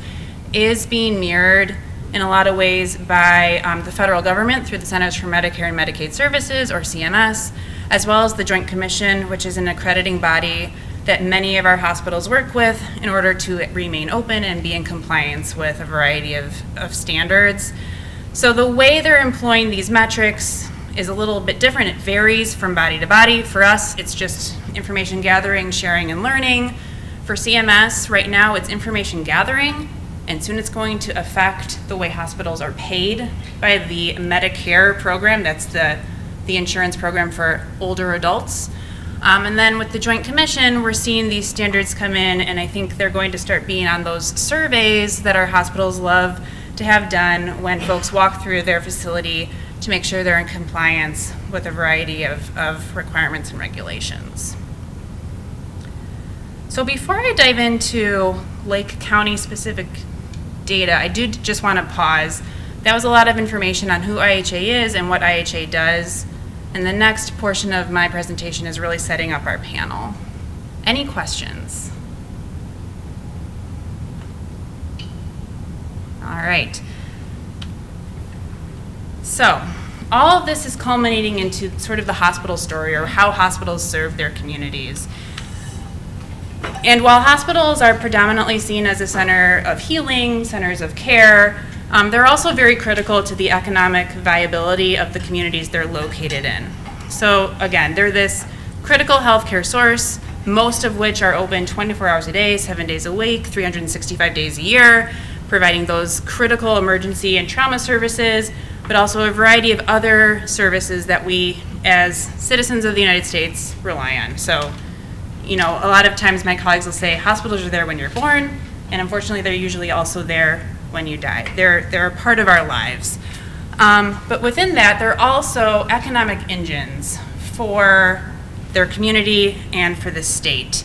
is being mirrored in a lot of ways by the federal government through the Centers for Medicare and Medicaid Services, or CMS, as well as the Joint Commission, which is an accrediting body that many of our hospitals work with in order to remain open and be in compliance with a variety of standards. So the way they're employing these metrics is a little bit different. It varies from body to body. For us, it's just information gathering, sharing, and learning. For CMS, right now it's information gathering, and soon it's going to affect the way hospitals are paid by the Medicare program. That's the insurance program for older adults. And then with the Joint Commission, we're seeing these standards come in, and I think they're going to start being on those surveys that our hospitals love to have done when folks walk through their facility to make sure they're in compliance with a variety of requirements and regulations. So before I dive into Lake County specific data, I do just want to pause. That was a lot of information on who IHA is and what IHA does. And the next portion of my presentation is really setting up our panel. Any questions? All right. So, all of this is culminating into sort of the hospital story, or how hospitals serve their communities. And while hospitals are predominantly seen as a center of healing, centers of care, they're also very critical to the economic viability of the communities they're located in. So again, they're this critical healthcare source, most of which are open 24 hours a day, 7 days a week, 365 days a year, providing those critical emergency and trauma services, but also a variety of other services that we, as citizens of the United States, rely on. So you know, a lot of times my colleagues will say hospitals are there when you're born, and unfortunately they're usually also there when you die. They're a part of our lives. But within that, they're also economic engines for their community and for the state.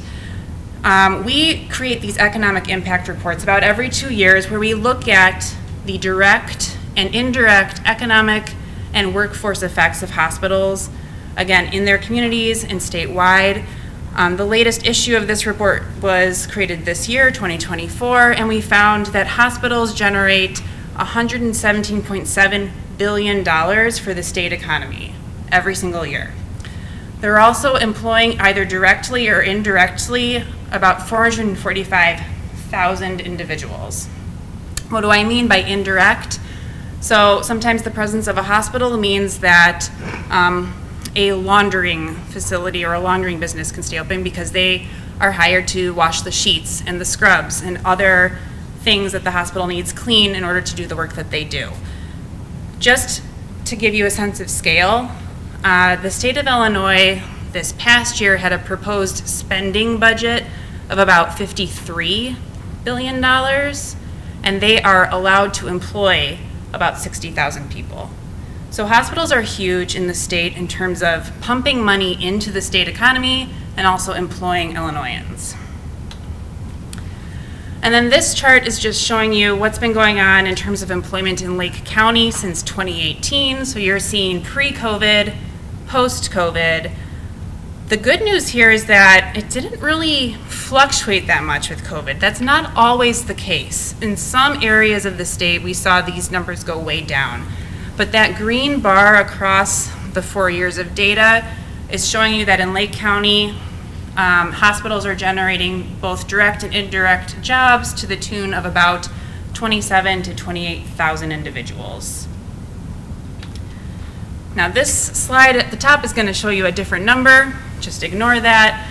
We create these economic impact reports about every 2 years where we look at the direct and indirect economic and workforce effects of hospitals, again, in their communities and statewide. The latest issue of this report was created this year, 2024, and we found that hospitals generate $117.7 billion for the state economy every single year. They're also employing either directly or indirectly about 445,000 individuals. What do I mean by indirect? So sometimes the presence of a hospital means that a laundering facility or a laundering business can stay open because they are hired to wash the sheets and the scrubs and other things that the hospital needs clean in order to do the work that they do. Just to give you a sense of scale, the state of Illinois this past year had a proposed spending budget of about $53 billion, and they are allowed to employ about 60,000 people. So hospitals are huge in the state in terms of pumping money into the state economy and also employing Illinoisans. And then this chart is just showing you what's been going on in terms of employment in Lake County since 2018. So you're seeing pre-COVID, post-COVID. The good news here is that it didn't really fluctuate that much with COVID. That's not always the case. In some areas of the state, we saw these numbers go way down. But that green bar across the 4 years of data is showing you that in Lake County, hospitals are generating both direct and indirect jobs to the tune of about 27 to 28,000 individuals. Now this slide at the top is going to show you a different number. Just ignore that.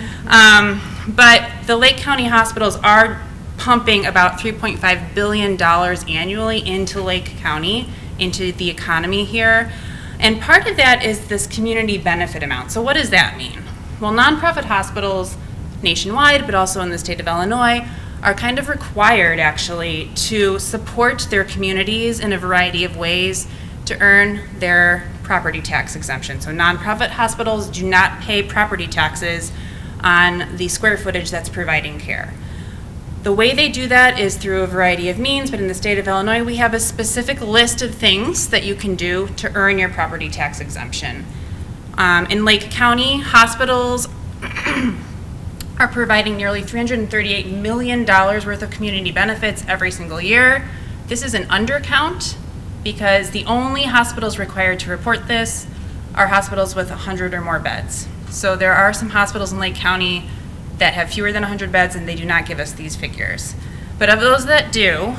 But the Lake County hospitals are pumping about $3.5 billion annually into Lake County, into the economy here. And part of that is this community benefit amount. So what does that mean? Well, nonprofit hospitals nationwide, but also in the state of Illinois, are kind of required actually to support their communities in a variety of ways to earn their property tax exemption. So nonprofit hospitals do not pay property taxes on the square footage that's providing care. The way they do that is through a variety of means, but in the state of Illinois, we have a specific list of things that you can do to earn your property tax exemption. In Lake County, hospitals are providing nearly $338 million worth of community benefits every single year. This is an undercount because the only hospitals required to report this are hospitals with 100 or more beds. So there are some hospitals in Lake County that have fewer than 100 beds, and they do not give us these figures. But of those that do,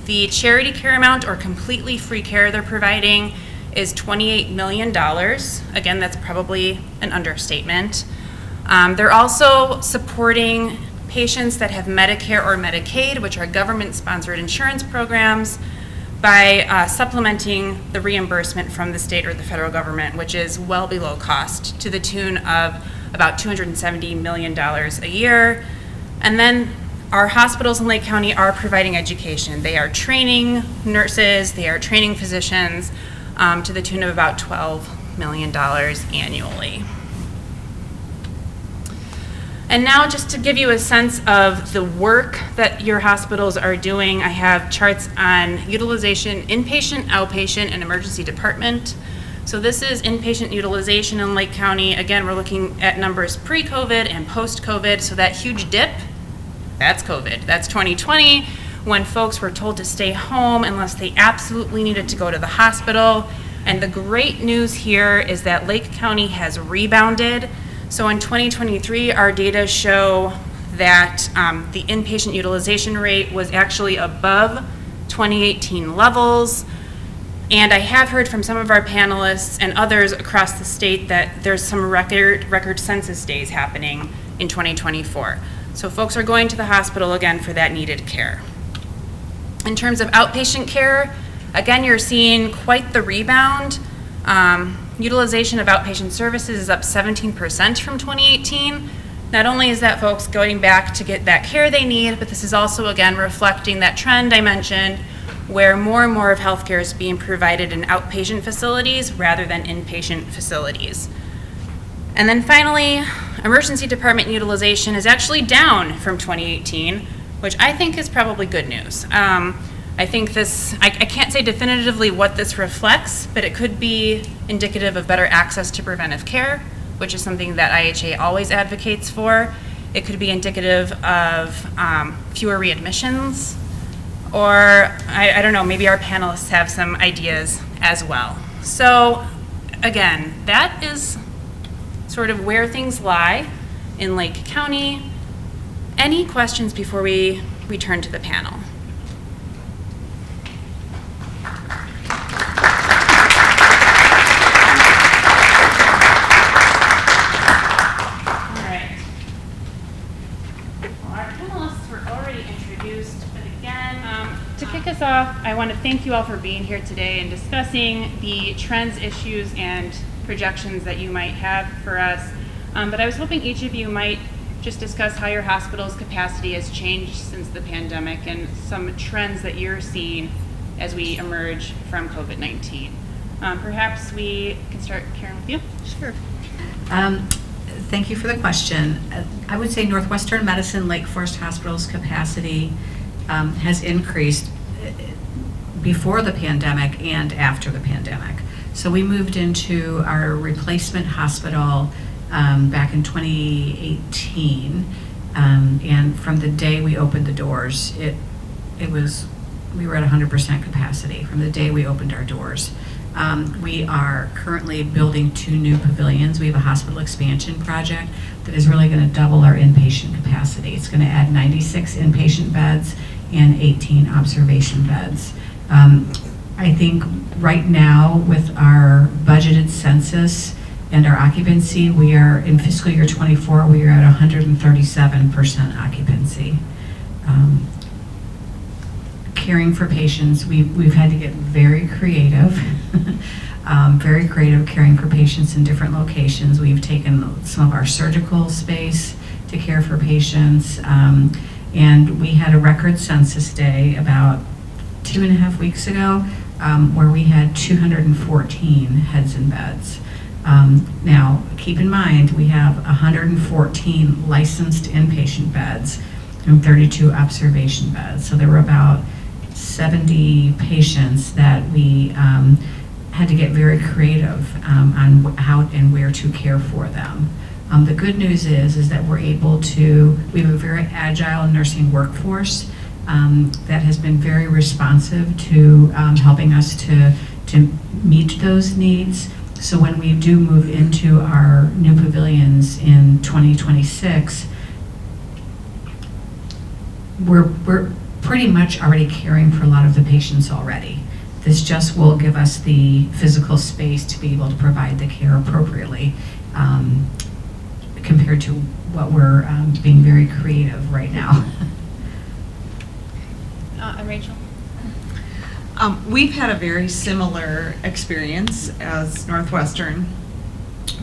the charity care amount or completely free care they're providing is $28 million. Again, that's probably an understatement. They're also supporting patients that have Medicare or Medicaid, which are government-sponsored insurance programs, by supplementing the reimbursement from the state or the federal government, which is well below cost, to the tune of about $270 million a year. And then our hospitals in Lake County are providing education. They are training nurses, they are training physicians to the tune of about $12 million annually. And now just to give you a sense of the work that your hospitals are doing, I have charts on utilization, inpatient, outpatient, and emergency department. So this is inpatient utilization in Lake County. Again, we're looking at numbers pre-COVID and post-COVID. So that huge dip, that's COVID. That's 2020, when folks were told to stay home unless they absolutely needed to go to the hospital. And the great news here is that Lake County has rebounded. So in 2023, our data show that the inpatient utilization rate was actually above 2018 levels. And I have heard from some of our panelists and others across the state that there's some record census days happening in 2024. So folks are going to the hospital again for that needed care. In terms of outpatient care, again, you're seeing quite the rebound. Utilization of outpatient services is up 17% from 2018. not only is that folks going back to get that care they need, but this is also, again, reflecting that trend I mentioned where more and more of healthcare is being provided in outpatient facilities rather than inpatient facilities. And then finally, emergency department utilization is actually down from 2018, which I think is probably good news. I think this, I can't say definitively what this reflects, but it could be indicative of better access to preventive care, which is something that IHA always advocates for. It could be indicative of fewer readmissions, or I don't know, maybe our panelists have some ideas as well. So again, that is sort of where things lie in Lake County. Any questions before we return to the panel? To kick us off, I want to thank you all for being here today and discussing the trends, issues, and projections that you might have for us. But I was hoping each of you might just discuss how your hospital's capacity has changed since the pandemic and some trends that you're seeing as we emerge from COVID-19. Perhaps we can start, Karen, with you. Sure. Thank you for the question. I would say Northwestern Medicine Lake Forest Hospital's capacity has increased before the pandemic and after the pandemic. So we moved into our replacement hospital back in 2018, and from the day we opened the doors, we were at 100% capacity from the day we opened our doors. We are currently building 2 new pavilions. We have a hospital expansion project that is really going to double our inpatient capacity. It's going to add 96 inpatient beds and 18 observation beds. I think right now with our budgeted census and our occupancy, we are in fiscal year 24, we are at 137% occupancy. Caring for patients, we've had to get very creative, caring for patients in different locations. We've taken some of our surgical space to care for patients, and we had a record census day about 2.5 weeks ago where we had 214 heads and beds. Now, keep in mind, we have 114 licensed inpatient beds and 32 observation beds. So there were about 70 patients that we had to get very creative on how and where to care for them. The good news is that we have a very agile nursing workforce that has been very responsive to helping us to meet those needs. So when we do move into our new pavilions in 2026, we're pretty much already caring for a lot of the patients already. This just will give us the physical space to be able to provide the care appropriately compared to what we're being very creative right now. Rachel? We've had a very similar experience as Northwestern.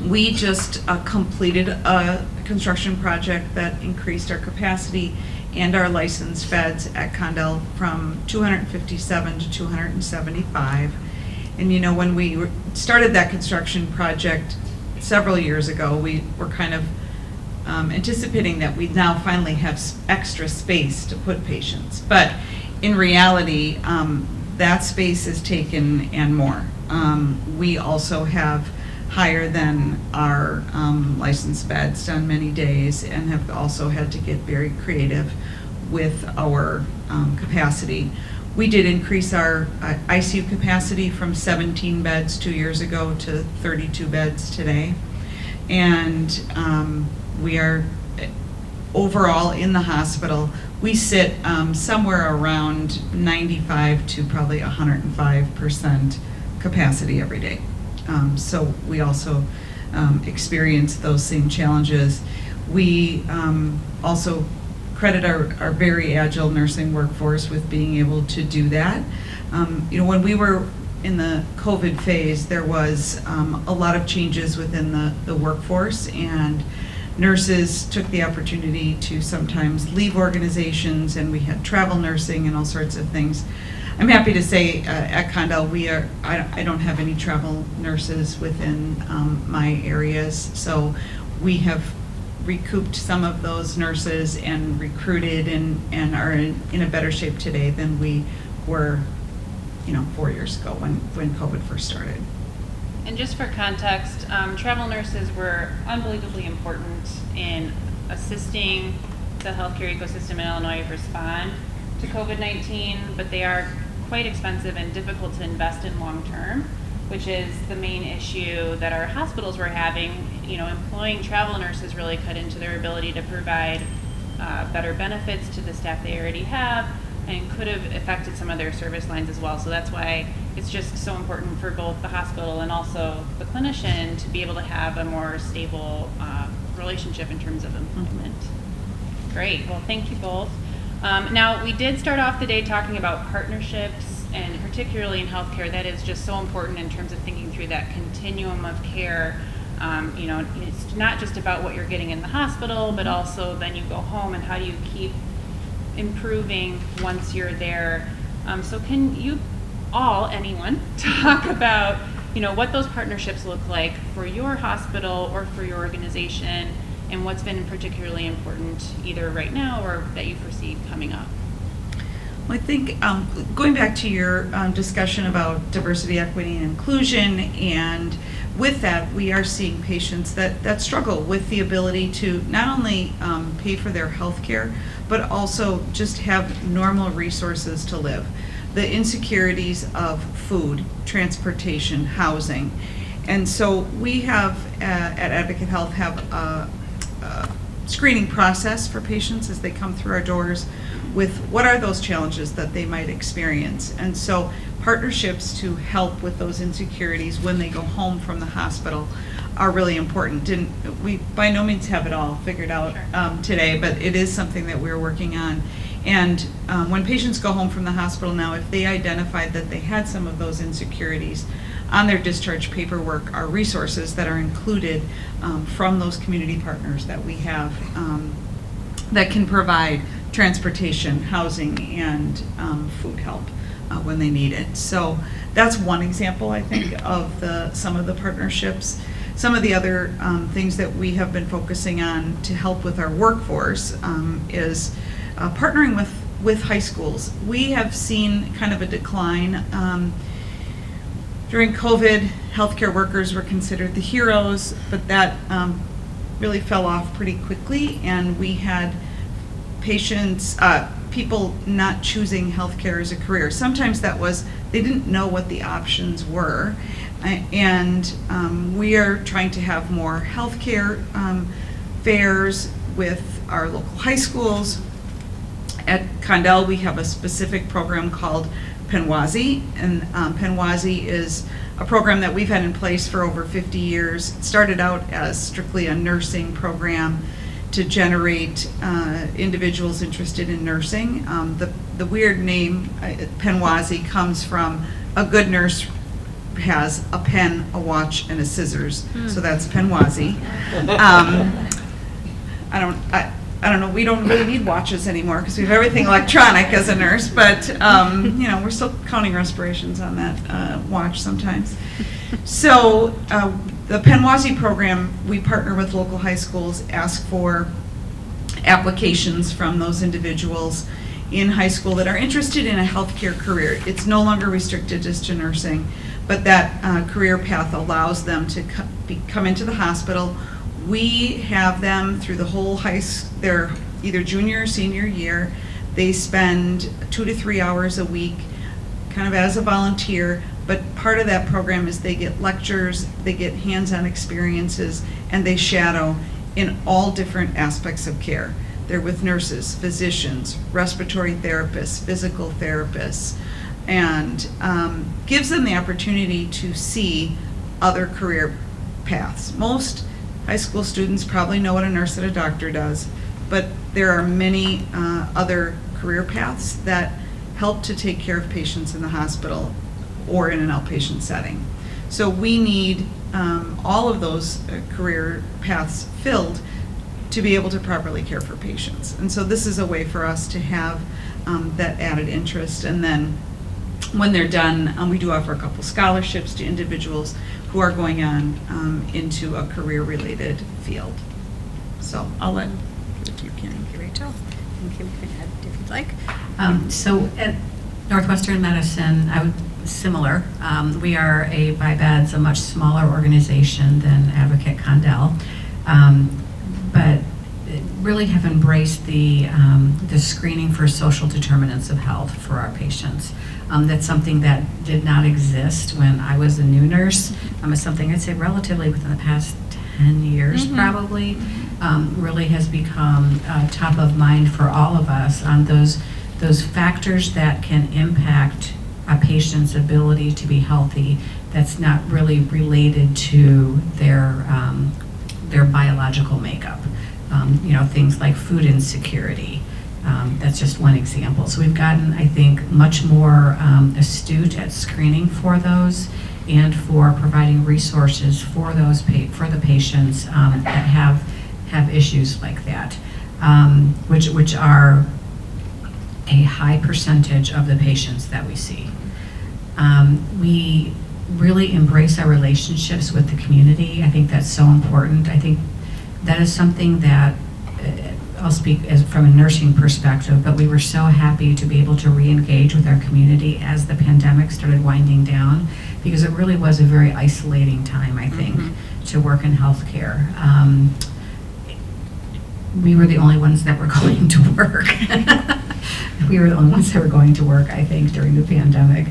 We just completed a construction project that increased our capacity and our licensed beds at Condell from 257 to 275. And you know, when we started that construction project several years ago, we were kind of anticipating that we'd now finally have extra space to put patients. But in reality, that space is taken and more. We also have higher than our licensed beds on many days and have also had to get very creative with our capacity. We did increase our ICU capacity from 17 beds 2 years ago to 32 beds today. And we are overall in the hospital, we sit somewhere around 95 to probably 105% capacity every day. So we also experience those same challenges. We also credit our very agile nursing workforce with being able to do that. You know, when we were in the COVID phase, there was a lot of changes within the workforce, and nurses took the opportunity to sometimes leave organizations, and we had travel nursing and all sorts of things. I'm happy to say at Condell, I don't have any travel nurses within my areas, so we have recouped some of those nurses and recruited and are in a better shape today than we were 4 years ago when COVID first started. And just for context, travel nurses were unbelievably important in assisting the healthcare ecosystem in Illinois respond to COVID-19, but they are quite expensive and difficult to invest in long term, which is the main issue that our hospitals were having. Employing travel nurses really cut into their ability to provide better benefits to the staff they already have, and could have affected some of their service lines as well. So that's why it's just so important for both the hospital and also the clinician to be able to have a more stable relationship in terms of employment. Great, well, thank you both. Now, we did start off the day talking about partnerships, and particularly in healthcare, that is just so important in terms of thinking through that continuum of care. It's not just about what you're getting in the hospital, but also then you go home and how do you keep improving once you're there. So can you anyone, talk about what those partnerships look like for your hospital or for your organization, and what's been particularly important either right now or that you foresee coming up? Well, I think going back to your discussion about diversity, equity, and inclusion, and with that, we are seeing patients that struggle with the ability to not only pay for their health care, but also just have normal resources to live. The insecurities of food, transportation, housing. And so we have, at Advocate Health, have a screening process for patients as they come through our doors with what are those challenges that they might experience. And so partnerships to help with those insecurities when they go home from the hospital are really important. And we by no means have it all figured out today, but it is something that we're working on. And when patients go home from the hospital now, if they identified that they had some of those insecurities, on their discharge paperwork are resources that are included from those community partners that we have that can provide transportation, housing, and food help when they need it. So that's one example, I think, of some of the partnerships. Some of the other things that we have been focusing on to help with our workforce is partnering with high schools. We have seen kind of a decline. During COVID, healthcare workers were considered the heroes, but that really fell off pretty quickly, and we had people not choosing healthcare as a career. Sometimes that was they didn't know what the options were, and we are trying to have more healthcare fairs with our local high schools. At Condell, we have a specific program called Penwazi, and Penwazi is a program that we've had in place for over 50 years. It started out as strictly a nursing program to generate individuals interested in nursing. The weird name, Penwazi, comes from a good nurse has a pen, a watch, and a scissors, so that's Penwazi. I don't know, we don't really need watches anymore because we have everything electronic as a nurse, but we're still counting respirations on that watch sometimes. So the Penwazi program, we partner with local high schools, ask for applications from those individuals in high school that are interested in a healthcare career. It's no longer restricted just to nursing, but that career path allows them to come into the hospital. We have them through the whole their either junior or senior year. They spend 2 to 3 hours a week kind of as a volunteer, but part of that program is they get lectures, they get hands-on experiences, and they shadow in all different aspects of care. They're with nurses, physicians, respiratory therapists, physical therapists, and gives them the opportunity to see other career paths. Most high school students probably know what a nurse and a doctor does, but there are many other career paths that help to take care of patients in the hospital or in an outpatient setting. So we need all of those career paths filled to be able to properly care for patients. And so this is a way for us to have that added interest. And then when they're done, we do offer a couple scholarships to individuals who are going on into a career-related field. So I'll let you, Karen. Thank you, Rachel. And Kim can add if you'd like. So at Northwestern Medicine, similar. We are by beds a much smaller organization than Advocate Condell, but really have embraced the screening for social determinants of health for our patients. That's something that did not exist when I was a new nurse. It's something I'd say relatively within the past 10 years probably. Really has become top of mind for all of us on those factors that can impact a patient's ability to be healthy that's not really related to their biological makeup. Things like food insecurity. That's just one example. So we've gotten, I think, much more astute at screening for those and for providing resources for for the patients that have issues like that, which are a high percentage of the patients that we see. We really embrace our relationships with the community. I think that's so important. I think that is something that I'll speak from a nursing perspective, but we were so happy to be able to re-engage with our community as the pandemic started winding down, because it really was a very isolating time, I think, to work in healthcare. We were the only ones that were going to work. We were the only ones that were going to work, I think, during the pandemic.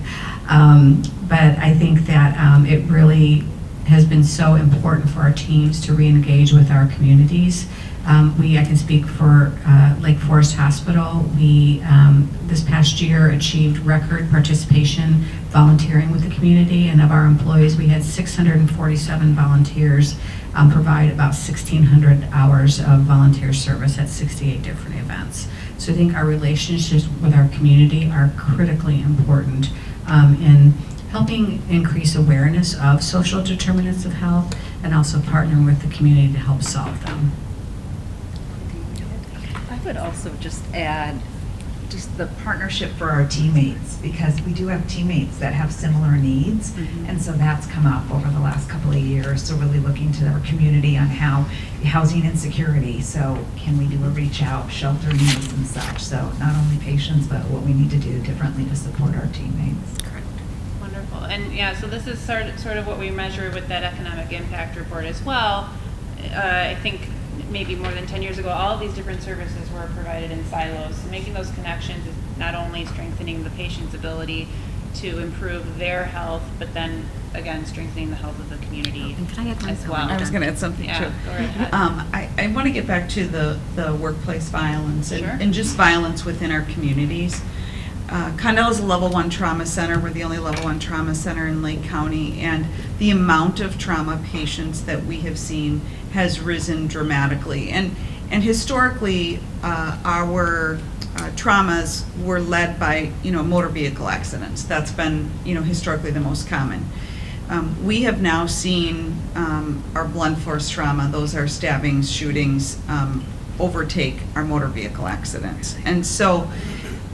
But I think that it really has been so important for our teams to re-engage with our communities. I can speak for Lake Forest Hospital. We, this past year, achieved record participation volunteering with the community, and of our employees, we had 647 volunteers provide about 1,600 hours of volunteer service at 68 different events. So I think our relationships with our community are critically important in helping increase awareness of social determinants of health and also partnering with the community to help solve them. I would also just add just the partnership for our teammates, because we do have teammates that have similar needs, and so that's come up over the last couple of years. So really looking to our community on how housing insecurity, so can we do a reach out, shelter needs and such. So not only patients, but what we need to do differently to support our teammates. Correct. Wonderful. And yeah, so this is sort of what we measure with that economic impact report as well. I think maybe more than 10 years ago, all of these different services were provided in silos. So making those connections is not only strengthening the patient's ability to improve their health, but then again strengthening the health of the community as well. I was going to add something too. Go right ahead. I want to get back to the workplace violence and just violence within our communities. Condell is a level 1 trauma center. We're the only level 1 trauma center in Lake County, and the amount of trauma patients that we have seen has risen dramatically. And historically, our traumas were led by motor vehicle accidents. That's been historically the most common. We have now seen our blunt force trauma; those are stabbings, shootings, overtake our motor vehicle accidents, and so.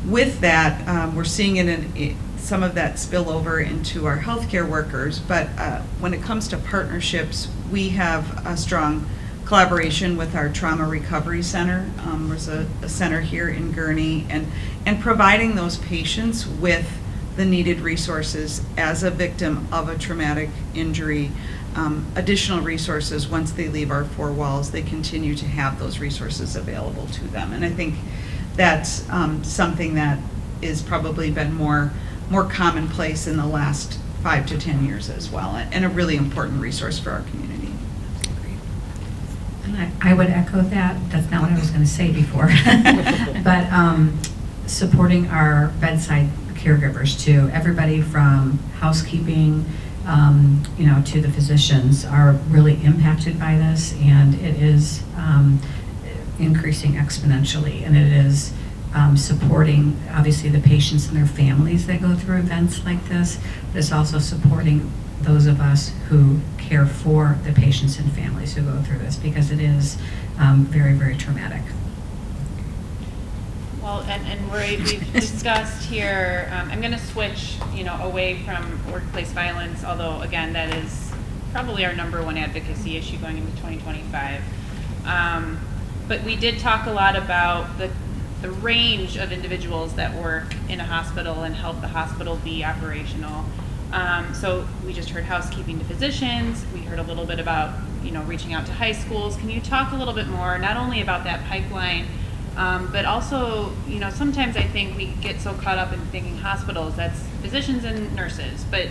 With that, we're seeing it in some of that spill over into our healthcare workers, but when it comes to partnerships, we have a strong collaboration with our Trauma Recovery Center. There's a center here in Gurnee, and providing those patients with the needed resources as a victim of a traumatic injury, additional resources once they leave our 4 walls, they continue to have those resources available to them. And I think that's something that is probably been more commonplace in the last 5 to 10 years as well, and a really important resource for our community. And I would echo that. That's not what I was going to say before. But supporting our bedside caregivers too. Everybody from housekeeping to the physicians are really impacted by this, and it is increasing exponentially, and it is supporting obviously the patients and their families that go through events like this, but it's also supporting those of us who care for the patients and families who go through this, because it is very, very traumatic. Well, and we've discussed here, I'm going to switch, away from workplace violence, although, again, that is probably our number one advocacy issue going into 2025. But we did talk a lot about the range of individuals that work in a hospital and help the hospital be operational. So we just heard housekeeping to physicians. We heard a little bit about, reaching out to high schools. Can you talk a little bit more, not only about that pipeline, but also, sometimes I think we get so caught up in thinking hospitals, that's physicians and nurses. But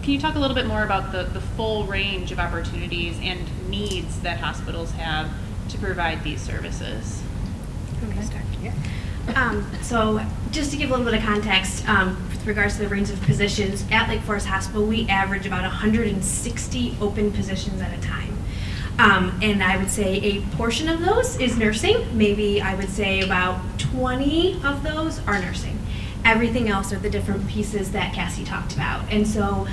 can you talk a little bit more about the full range of opportunities and needs that hospitals have to provide these services? So just to give a little bit of context, with regards to the range of positions, at Lake Forest Hospital, we average about 160 open positions at a time. And I would say a portion of those is nursing. Maybe I would say about 20 of those are nursing. Everything else are the different pieces that Cassie talked about. And so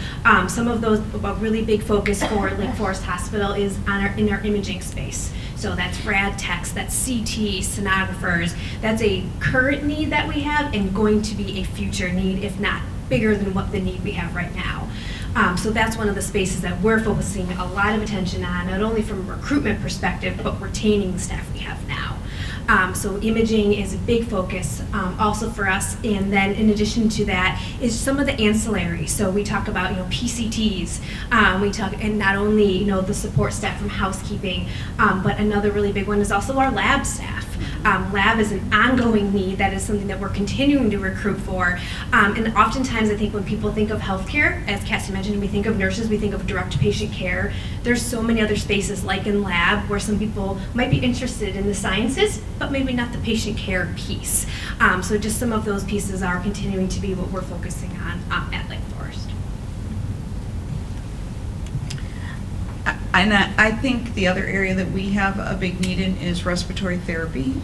some of those, a really big focus for Lake Forest Hospital is in our imaging space. So that's rad techs, that's CT, sonographers. That's a current need that we have and going to be a future need, if not bigger than what the need we have right now. So that's one of the spaces that we're focusing a lot of attention on, not only from a recruitment perspective, but retaining the staff we have now. So imaging is a big focus also for us, and then in addition to that is some of the ancillaries. So we talk about PCTs, we talk, and not only the support staff from housekeeping, but another really big one is also our lab staff. Lab is an ongoing need that is something that we're continuing to recruit for, and oftentimes I think when people think of healthcare, as Cassie mentioned, we think of nurses, we think of direct patient care. There's so many other spaces like in lab where some people might be interested in the sciences, but maybe not the patient care piece. So just some of those pieces are continuing to be what we're focusing on at Lake Forest. And I think the other area that we have a big need in is respiratory therapy.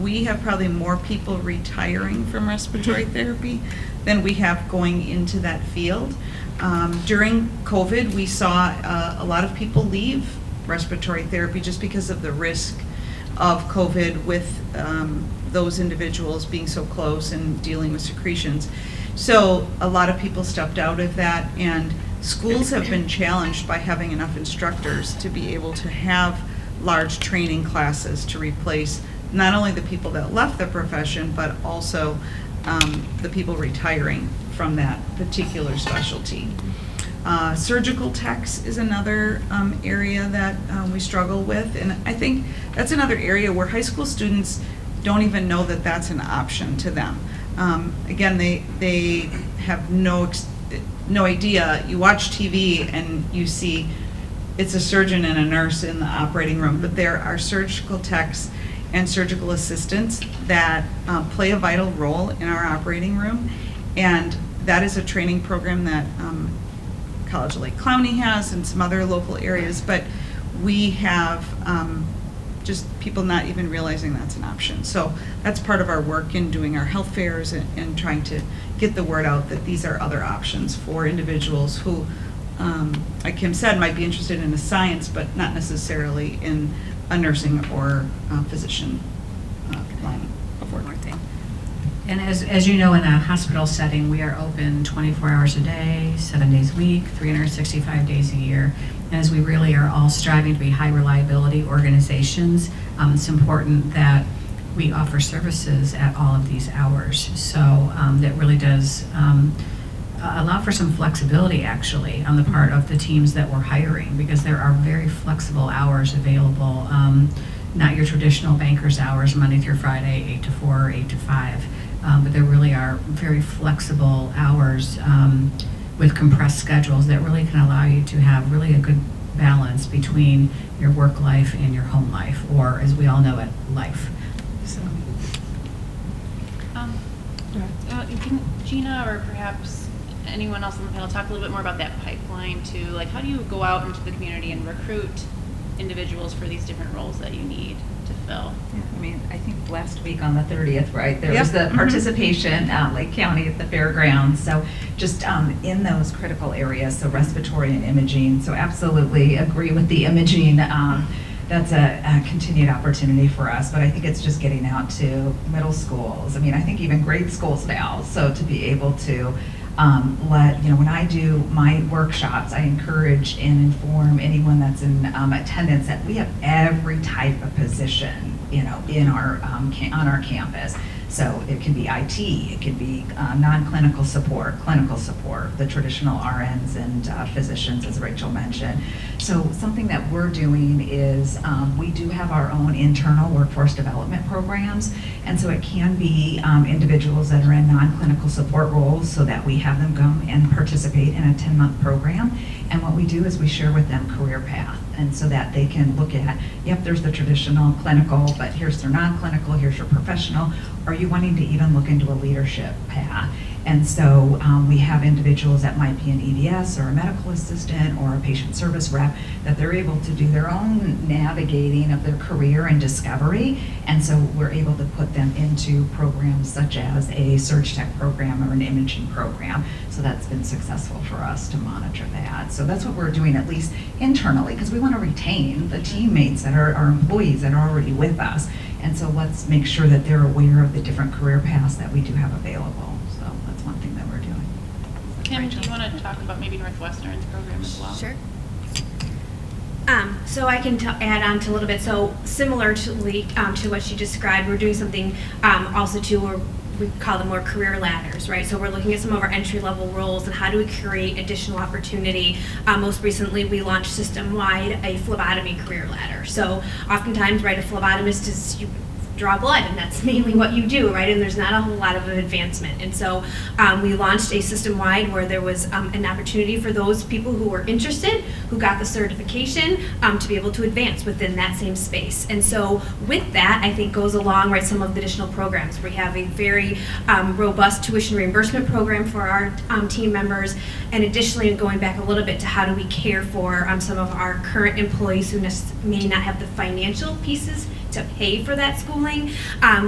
We have probably more people retiring from respiratory therapy than we have going into that field. During COVID, we saw a lot of people leave respiratory therapy just because of the risk of COVID with those individuals being so close and dealing with secretions. So a lot of people stepped out of that, and schools have been challenged by having enough instructors to be able to have large training classes to replace not only the people that left the profession, but also the people retiring from that particular specialty. Surgical techs is another area that we struggle with, and I think that's another area where high school students don't even know that that's an option to them. Again, they have no idea. You watch TV and you see it's a surgeon and a nurse in the operating room, but there are surgical techs and surgical assistants that play a vital role in our operating room, and that is a training program that College of Lake Clowney has and some other local areas, but we have just people not even realizing that's an option. So that's part of our work in doing our health fairs and trying to get the word out that these are other options for individuals who, like Kim said, might be interested in a science, but not necessarily in a nursing or physician line of work. And as you know, in a hospital setting, we are open 24 hours a day, 7 days a week, 365 days a year. And as we really are all striving to be high reliability organizations, it's important that we offer services at all of these hours. So that really does allow for some flexibility, actually, on the part of the teams that we're hiring, because there are very flexible hours available, not your traditional banker's hours, Monday through Friday, 8 to 4, 8 to 5. But there really are very flexible hours with compressed schedules that really can allow you to have really a good balance between your work life and your home life, or as we all know it, life. So. Can Gina or perhaps anyone else on the panel talk a little bit more about that pipeline too? Like, how do you go out into the community and recruit individuals for these different roles that you need to fill. Yeah, I mean, I think last week on the 30th, right, there Yep. was the Mhm. participation at Lake County at the fairgrounds. So just in those critical areas, so respiratory and imaging. So absolutely agree with the imaging. That's a continued opportunity for us, but I think it's just getting out to middle schools. I mean, I think even grade schools now. So to be able to when I do my workshops, I encourage and inform anyone that's in attendance that we have every type of position, in our on our campus. So it can be IT, it can be non-clinical support, clinical support, the traditional RNs and physicians, as Rachel mentioned. So something that we're doing is we do have our own internal workforce development programs, and so it can be individuals that are in non-clinical support roles so that we have them come and participate in a 10-month program. And what we do is we share with them career path, and so that they can look at, yep, there's the traditional clinical, but here's their non-clinical, here's your professional. Are you wanting to even look into a leadership path? And so we have individuals that might be an EDS or a medical assistant or a patient service rep that they're able to do their own navigating of their career and discovery. And so we're able to put them into programs such as a surge tech program or an imaging program. So that's been successful for us to monitor that. So that's what we're doing, at least internally, because we want to retain the teammates that are our employees that are already with us. And so let's make sure that they're aware of the different career paths that we do have available. So that's one thing that we're doing. Kim, do you want to talk about maybe Northwestern's program as well? Sure. So I can add on to a little bit. So similar to what she described, we're doing something also too where we call them more career ladders, right? So we're looking at some of our entry-level roles and how do we create additional opportunity. Most recently, we launched system-wide a phlebotomy career ladder. So oftentimes, right, a phlebotomist is you draw blood, and that's mainly what you do, right? And there's not a whole lot of advancement. And so we launched a system-wide where there was an opportunity for those people who were interested, who got the certification, to be able to advance within that same space. And so with that, I think goes along, right, some of the additional programs. We have a very robust tuition reimbursement program for our team members. And additionally, going back a little bit to how do we care for some of our current employees who may not have the financial pieces to pay for that schooling,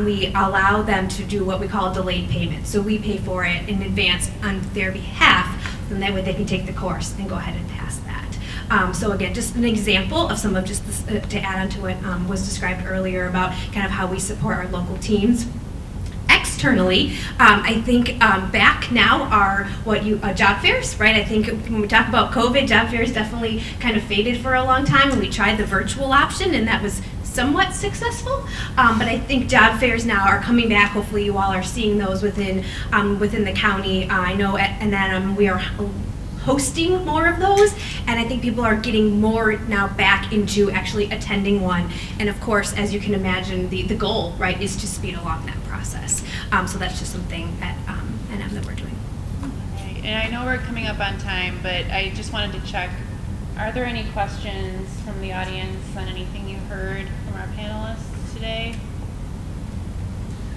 we allow them to do what we call delayed payment. So we pay for it in advance on their behalf, and that way they can take the course and go ahead and pass that. So again, just an example of some of just this, to add on to what was described earlier about kind of how we support our local teams. Externally, I think back now are job fairs, right? I think when we talk about COVID, job fairs definitely kind of faded for a long time, and we tried the virtual option, and that was somewhat successful, but I think job fairs now are coming back. Hopefully you all are seeing those within the county. I know at NNM we are hosting more of those, and I think people are getting more now back into actually attending one. And of course, as you can imagine, the goal, right, is to speed along that process. So that's just something at NM that we're doing. Right. And I know we're coming up on time, but I just wanted to check, are there any questions from the audience on anything you heard from our panelists today?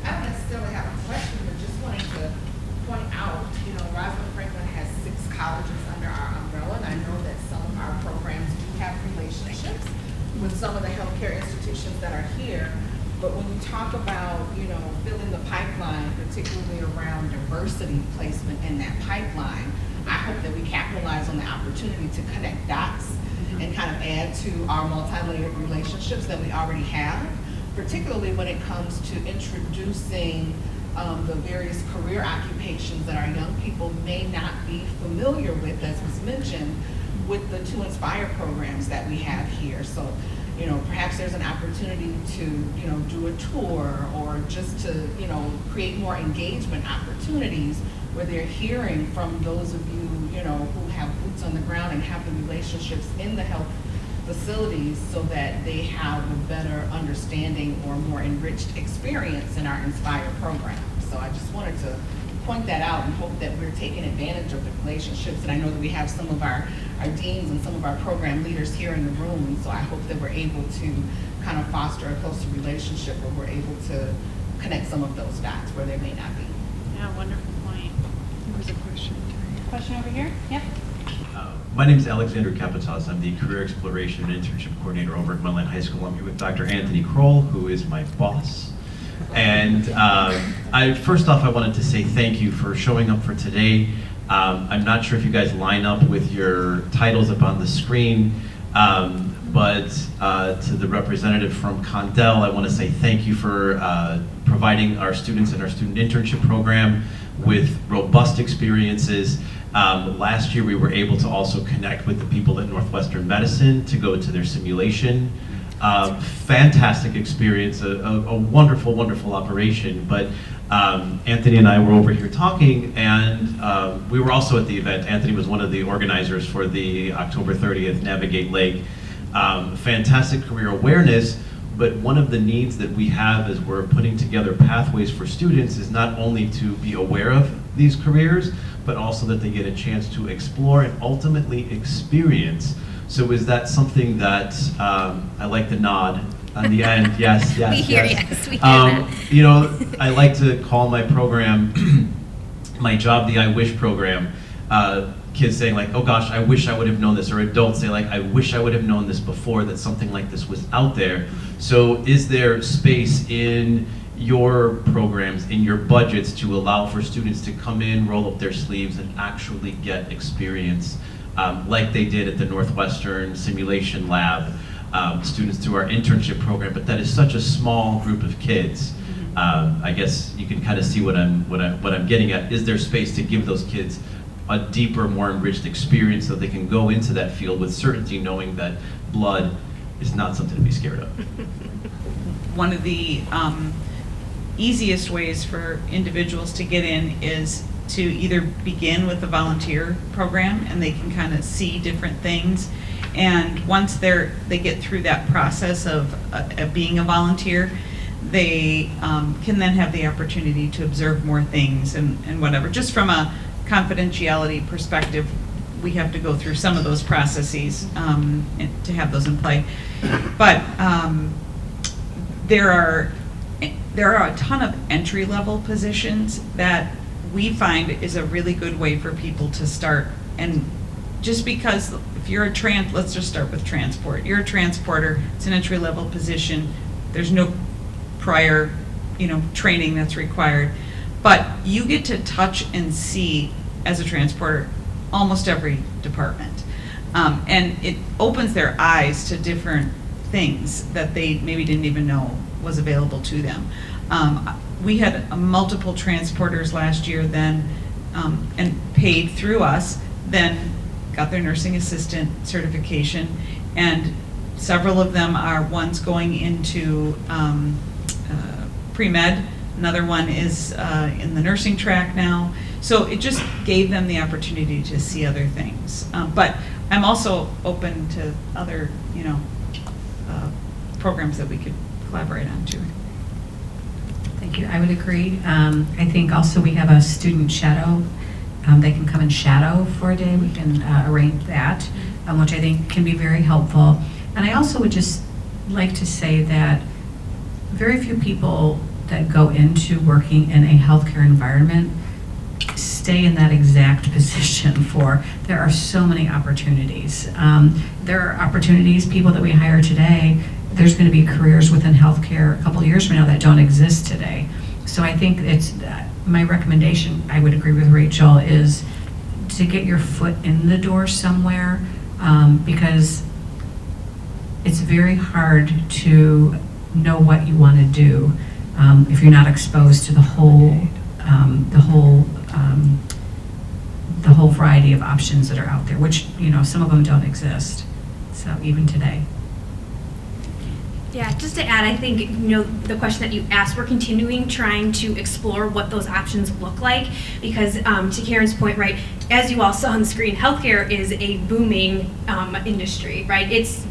I don't necessarily have a question, but just wanting to point out, Rosalind Franklin has 6 colleges under our umbrella, and I know that some of our programs do have relationships with some of the healthcare institutions that are here. But when you talk about, filling the pipeline, particularly around diversity placement in that pipeline, I hope that we capitalize on the opportunity to connect dots and kind of add to our multi-layered relationships that we already have, particularly when it comes to introducing the various career occupations that our young people may not be familiar with, as was mentioned, with the 2 Inspire programs that we have here. So, perhaps there's an opportunity to, do a tour or just to, create more engagement opportunities where they're hearing from those of you, who have boots on the ground and have the relationships in the health facilities so that they have a better understanding or more enriched experience in our Inspire program. So I just wanted to point that out and hope that we're taking advantage of the relationships. And I know that we have some of our deans and some of our program leaders here in the room, and so I hope that we're able to kind of foster a closer relationship where we're able to connect some of those dots where they may not be. Yeah, wonderful point. There was a question. Question over here? Yeah. My name is Alexander Kapitas. I'm the Career Exploration and Internship Coordinator over at Glenland High School. I'm here with Dr. Anthony Kroll, who is my boss. And first off, I wanted to say thank you for showing up for today. I'm not sure if you guys line up with your titles up on the screen, but to the representative from Condell, I want to say thank you for providing our students in our student internship program with robust experiences. Last year we were able to also connect with the people at Northwestern Medicine to go to their simulation. Fantastic experience, a wonderful, wonderful operation. But Anthony and I were over here talking, and we were also at the event. Anthony was one of the organizers for the October 30th Navigate Lake. Fantastic career awareness, but one of the needs that we have as we're putting together pathways for students is not only to be aware of these careers, but also that they get a chance to explore and ultimately experience. So is that something that, I like the nod on the end, yes, yes, We hear yes. yes, we hear that. You know, I like to call my program, my job, the I Wish program. Kids saying like, oh gosh, I wish I would have known this, or adults say like, I wish I would have known this before, that something like this was out there. So is there space in your programs, in your budgets, to allow for students to come in, roll up their sleeves, and actually get experience like they did at the Northwestern Simulation Lab, students through our internship program? But that is such a small group of kids. I guess you can kind of see what I'm getting at. Is there space to give those kids a deeper, more enriched experience so they can go into that field with certainty, knowing that blood is not something to be scared of? One of the easiest ways for individuals to get in is to either begin with a volunteer program, and they can kind of see different things. And once they get through that process of being a volunteer, they can then have the opportunity to observe more things and whatever. Just from a confidentiality perspective, we have to go through some of those processes to have those in play. But there are a ton of entry-level positions that we find is a really good way for people to start. And just because if you're let's just start with transport. You're a transporter, it's an entry-level position. There's no prior, training that's required. But you get to touch and see, as a transporter, almost every department. And it opens their eyes to different things that they maybe didn't even know was available to them. We had multiple transporters last year then, and paid through us, then got their nursing assistant certification, and several of them are ones going into pre-med. Another one is in the nursing track now. So it just gave them the opportunity to see other things. But I'm also open to other, programs that we could collaborate on too. Thank you. I would agree. I think also we have a student shadow. They can come and shadow for a day. We can arrange that, which I think can be very helpful. And I also would just like to say that very few people that go into working in a healthcare environment stay in that exact position there are so many opportunities. There are opportunities, people that we hire today, there's going to be careers within healthcare a couple of years from now that don't exist today. So I think it's, my recommendation, I would agree with Rachel, is to get your foot in the door somewhere, because it's very hard to know what you want to do if you're not exposed to the whole variety of options that are out there, which, some of them don't exist, so even today. Yeah, just to add, I think, the question that you asked, we're continuing trying to explore what those options look like, because to Karen's point, right, as you all saw on the screen, healthcare is a booming industry, right? It's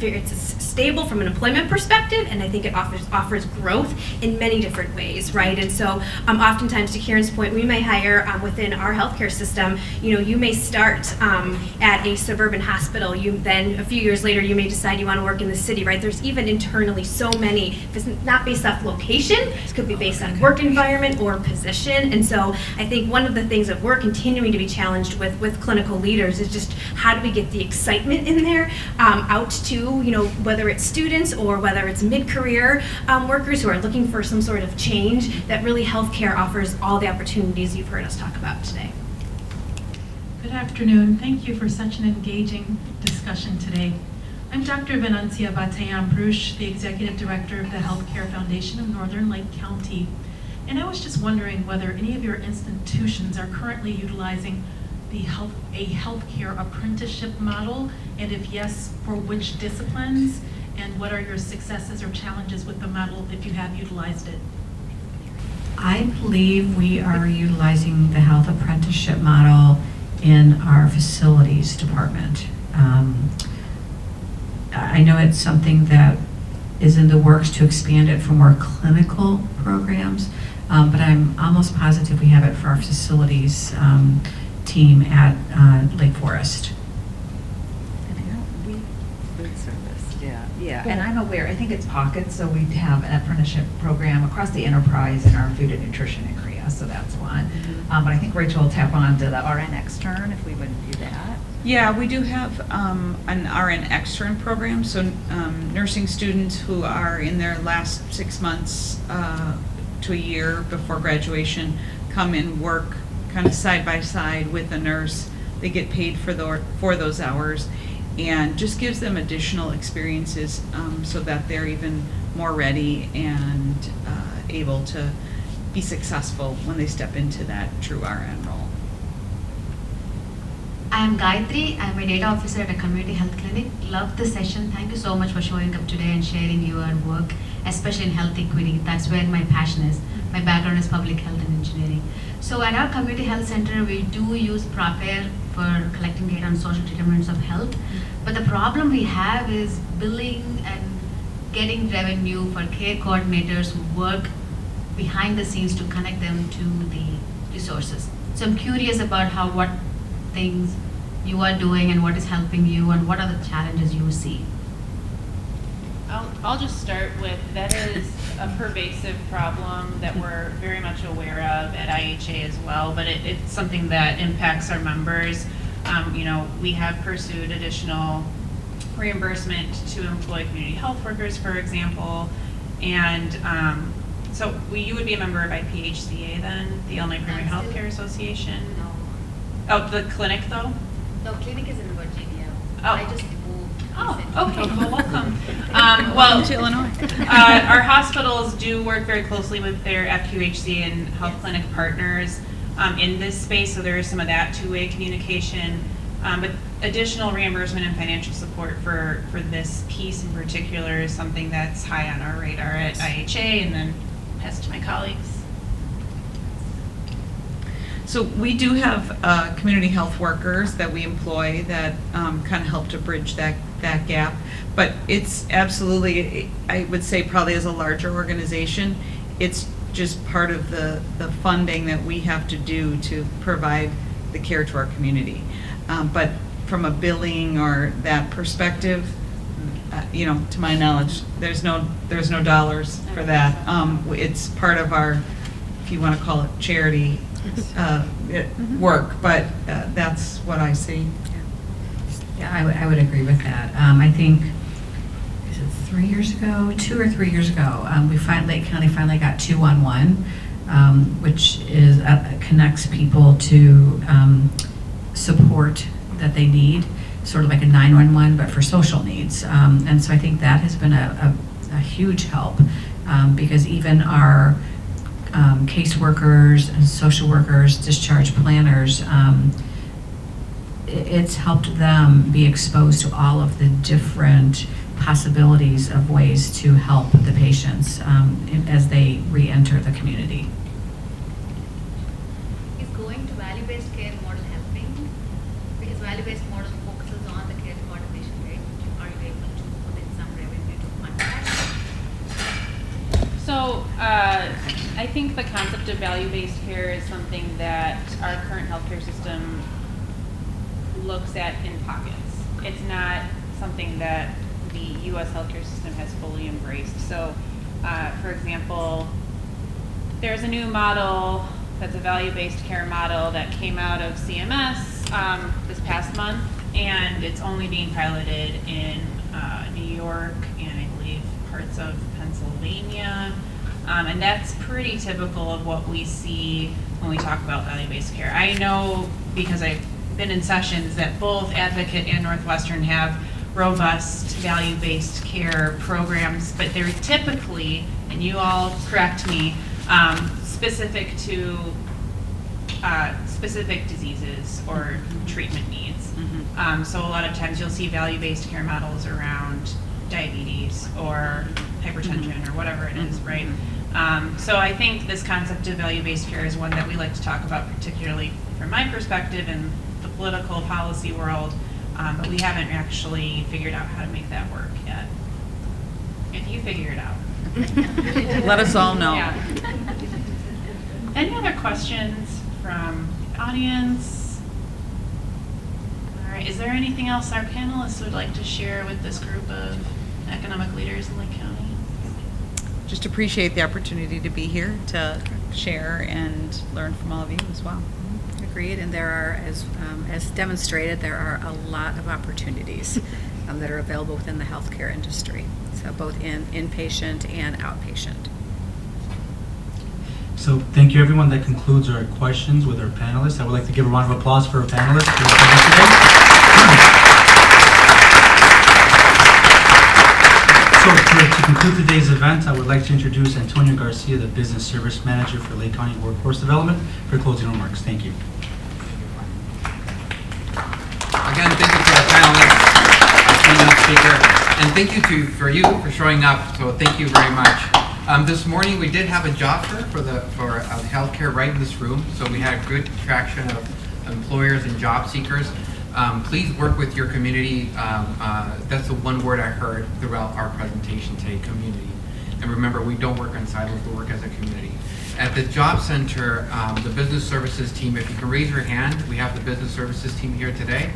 stable from an employment perspective, and I think it offers growth in many different ways, right? And so oftentimes, to Karen's point, we may hire within our healthcare system, you may start at a suburban hospital, then a few years later you may decide you want to work in the city, right? There's even internally so many, if it's not based off location, it could be based on work environment or position. And so I think one of the things that we're continuing to be challenged with clinical leaders is just how do we get the excitement in there out to, whether it's students or whether it's mid-career workers who are looking for some sort of change, that really healthcare offers all the opportunities you've heard us talk about today. Good afternoon. Thank you for such an engaging discussion today. I'm Dr. Venancia Batayan-Bruch, the Executive Director of the Healthcare Foundation of Northern Lake County. And I was just wondering whether any of your institutions are currently utilizing a healthcare apprenticeship model, and if yes, for which disciplines, and what are your successes or challenges with the model if you have utilized it? I believe we are utilizing the health apprenticeship model in our facilities department. I know it's something that is in the works to expand it for more clinical programs, but I'm almost positive we have it for our facilities team at Lake Forest. Yeah, and I'm aware, I think it's pockets, so we have an apprenticeship program across the enterprise in our food and nutrition area, so that's one. But I think Rachel will tap on to the RN extern if we would do that. Yeah, we do have an RN extern program, so nursing students who are in their last 6 months to a year before graduation come and work kind of side by side with a nurse. They get paid for those hours, and just gives them additional experiences so that they're even more ready and able to be successful when they step into that true RN role. I am Gayatri. I am a data officer at a community health clinic. Love the session. Thank you so much for showing up today and sharing your work, especially in health equity. That's where my passion is. My background is public health and engineering. So at our community health center, we do use Propare for collecting data on social determinants of health. But the problem we have is billing and getting revenue for care coordinators who work behind the scenes to connect them to the resources. So I'm curious about what things you are doing and what is helping you and what are the challenges you see. I'll just start with, that is a pervasive problem that we're very much aware of at IHA as well, but it's something that impacts our members. We have pursued additional reimbursement to employ community health workers, for example, and so you would be a member of IPHCA then, the Illinois Primary Healthcare Association? No. Oh, the clinic though? The clinic is in Virginia. Oh. I just moved. Oh, okay, well, welcome. Well, to Illinois. Our hospitals do work very closely with their FQHC and health clinic partners in this space, so there is some of that two-way communication. But additional reimbursement and financial support for this piece in particular is something that's high on our radar at IHA, and then pass to my colleagues. So we do have community health workers that we employ that kind of help to bridge that gap. But it's absolutely, I would say probably as a larger organization, it's just part of the funding that we have to do to provide the care to our community. But from a billing or that perspective, to my knowledge, there's no dollars for that. It's part of our, if you want to call it charity work, but that's what I see. Yeah, I would agree with that. I think, is it 3 years ago, 2 or 3 years ago, Lake County finally got 211, which is connects people to support that they need, sort of like a 911, but for social needs. And so I think that has been a huge help because even our caseworkers and social workers, discharge planners, it's helped them be exposed to all of the different possibilities of ways to help the patients as they re-enter the community. Is going to value-based care model helping? Because value-based model focuses on the care coordination, right? Are you able to put in some revenue to fund that? So I think the concept of value-based care is something that our current healthcare system looks at in pockets. It's not something that the U.S. healthcare system has fully embraced. So, for example, there's a new model that's a value-based care model that came out of CMS this past month, and it's only being piloted in New York and I believe parts of Pennsylvania. And that's pretty typical of what we see when we talk about value-based care. I know, because I've been in sessions, that both Advocate and Northwestern have robust value-based care programs, but they're typically, and you all correct me, specific to specific diseases or treatment needs. So a lot of times you'll see value-based care models around diabetes or hypertension or whatever it is, right? So I think this concept of value-based care is one that we like to talk about, particularly from my perspective in the political policy world, but we haven't actually figured out how to make that work yet. If you figure it out. Let us all know. Yeah. Any other questions from the audience? All right, is there anything else our panelists would like to share with this group of economic leaders in Lake County? Just appreciate the opportunity to be here to share and learn from all of you as well. Agreed, and there are, as demonstrated, there are a lot of opportunities that are available within the healthcare industry, so both in inpatient and outpatient. So thank you, everyone. That concludes our questions with our panelists. I would like to give a round of applause for our panelists for coming today. So to conclude today's event, I would like to introduce Antonio Garcia, the Business Service Manager for Lake County Workforce Development, for closing remarks. Thank you. Again, thank you to the panelists, keynote speaker, and thank you for you for showing up. So thank you very much. This morning we did have a job fair for healthcare right in this room. So we had good traction of employers and job seekers. Please work with your community. That's the one word I heard throughout our presentation today: community. And remember, we don't work in silos; we work as a community. At the Job Center, the Business Services team, if you can raise your hand, we have the Business Services team here today.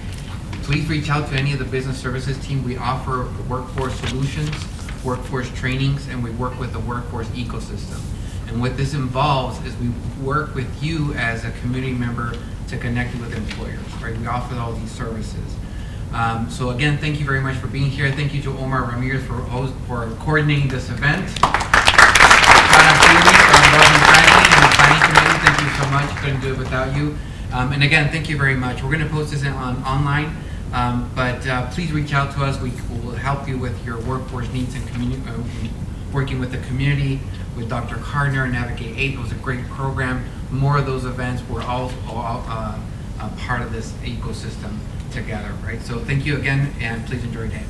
Please reach out to any of the Business Services team. We offer workforce solutions, workforce trainings, and we work with the workforce ecosystem. And what this involves is we work with you as a community member to connect with employers, right? We offer all these services. So again, thank you very much for being here. Thank you to Omar Ramirez for coordinating this event. Thank you so much. Couldn't do it without you. And again, thank you very much. We're going to post this online, but please reach out to us. We will help you with your workforce needs and working with the community, with Dr. Gardner, Navigate 8. It was a great program. More of those events. We're all part of this ecosystem together, right? So thank you again, and please enjoy your day.